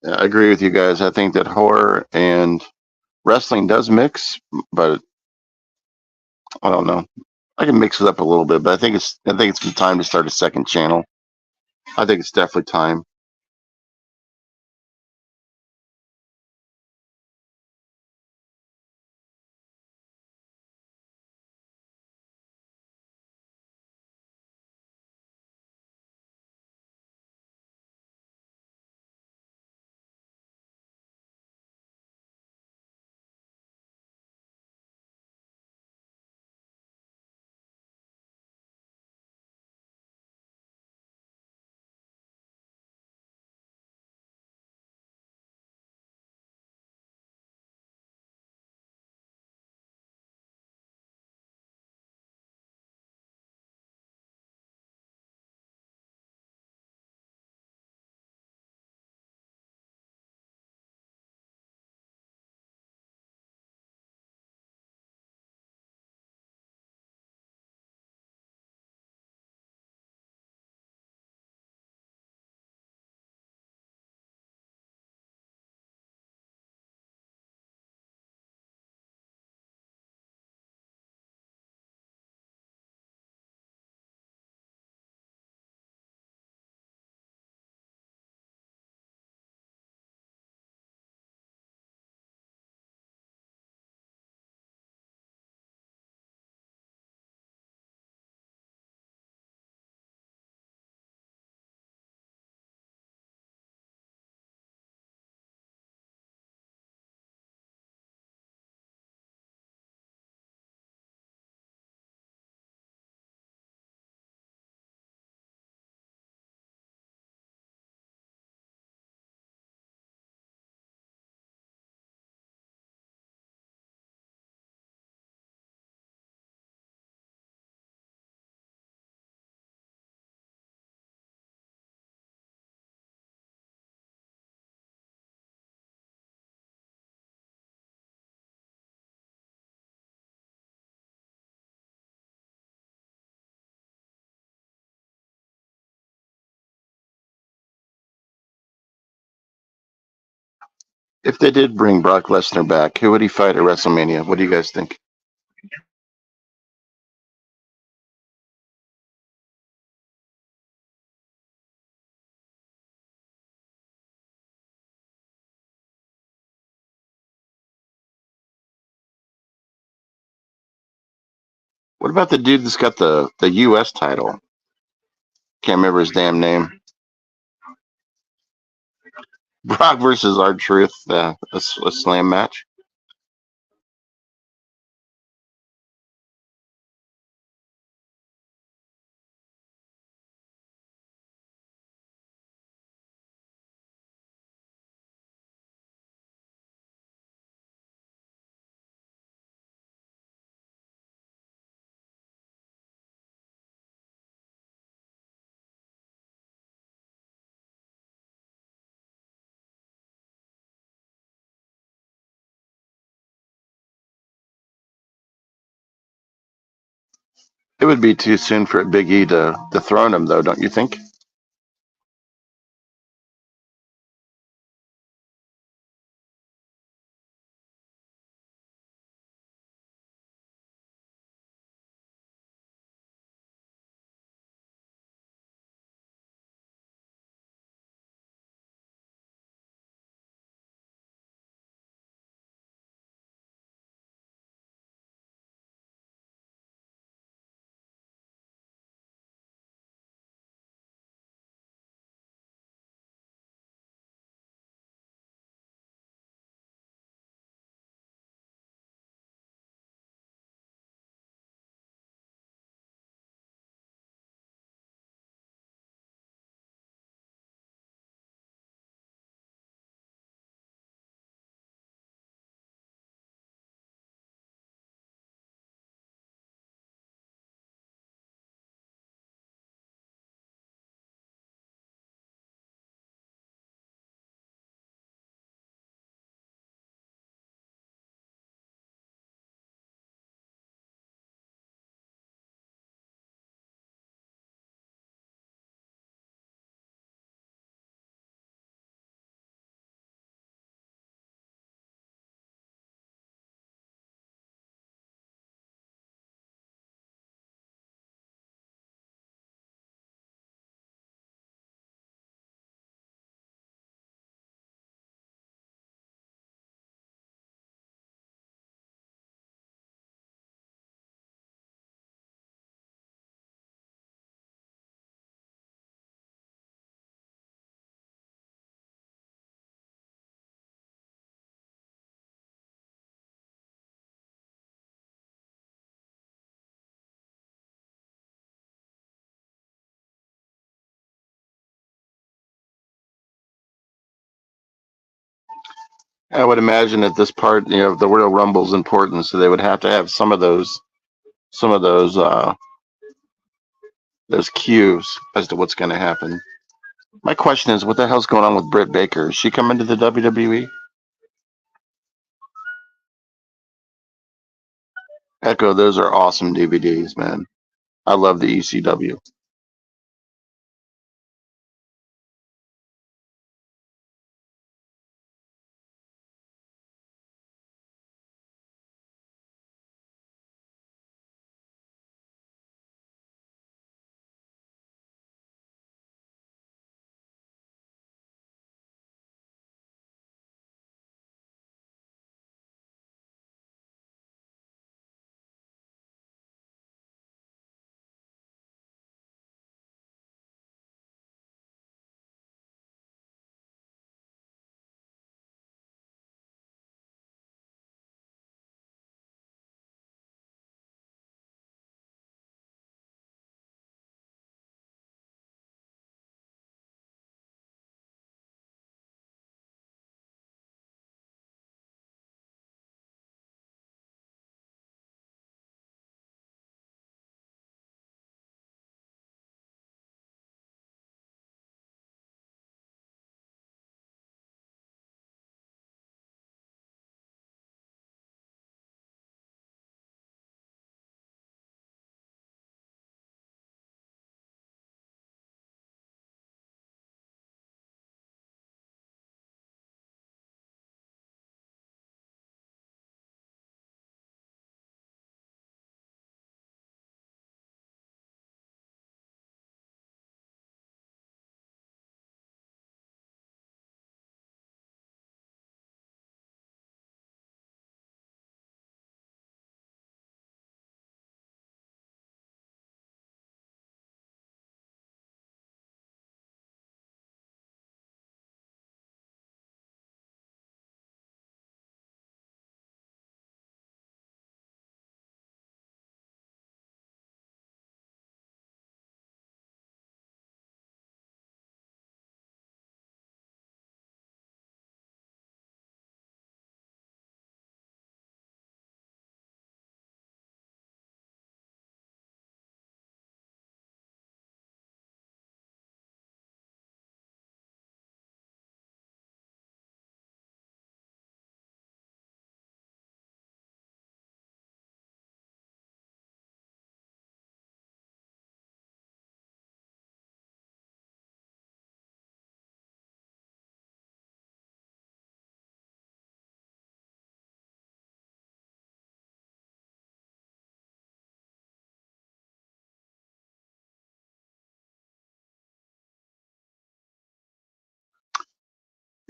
I agree with you guys. I think that horror and wrestling does mix, but I don't know. I can mix it up a little bit, but I think it's time to start a second channel. I think it's definitely time. If they did bring Brock Lesnar back, who would he fight at WrestleMania? What do you guys think? What about the dude that's got the U.S. title? Can't remember his damn name. Brock versus R-Truth, a slam match. It would be too soon for Big E to dethrone him, though, don't you think? I would imagine that this part, the Royal Rumble is important, so they would have to have some of those cues as to what's going to happen. My question is, what the hell's going on with Britt Baker? Is she coming to the WWE? Echo, those are awesome DVDs, man. I love the ECW.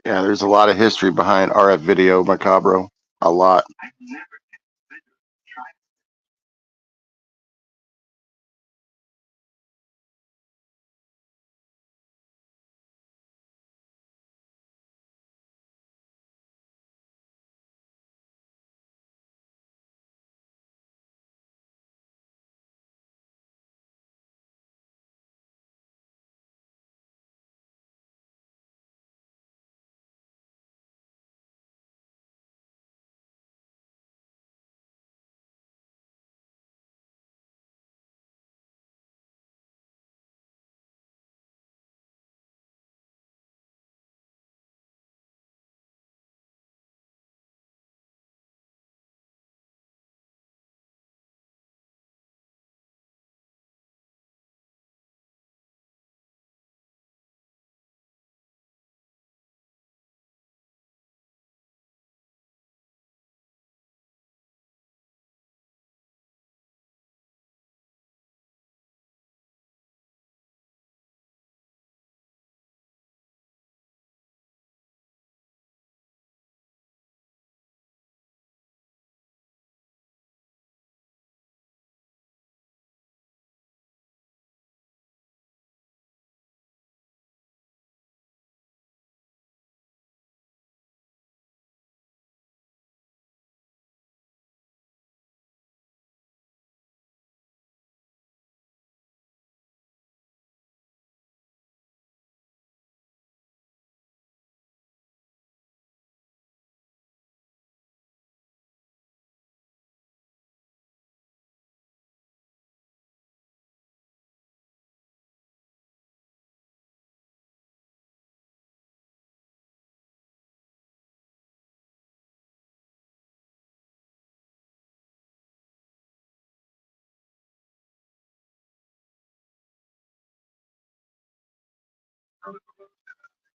Yeah, there's a lot of history behind RF Video Macabro. A lot.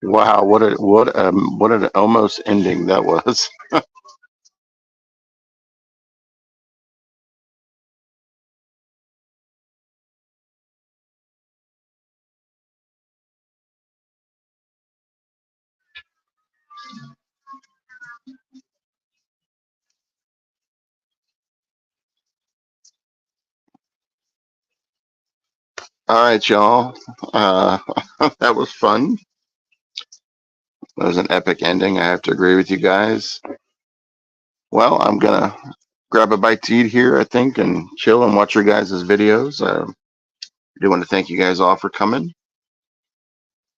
Wow, what an almost ending that was. All right, y'all. Uh, that was fun. That was an epic ending. I have to agree with you guys. Well, I'm gonna grab a bite to eat here, I think, and chill and watch your guys' videos. I do want to thank you guys all for coming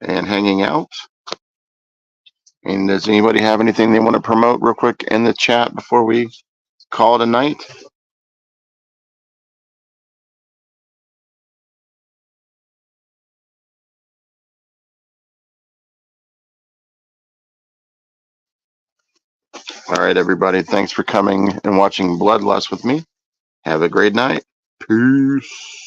and hanging out. And does anybody have anything they want to promote real quick in the chat before we call it a night? All right, everybody. Thanks for coming and watching Bloodlust with me. Have a great night. Peace.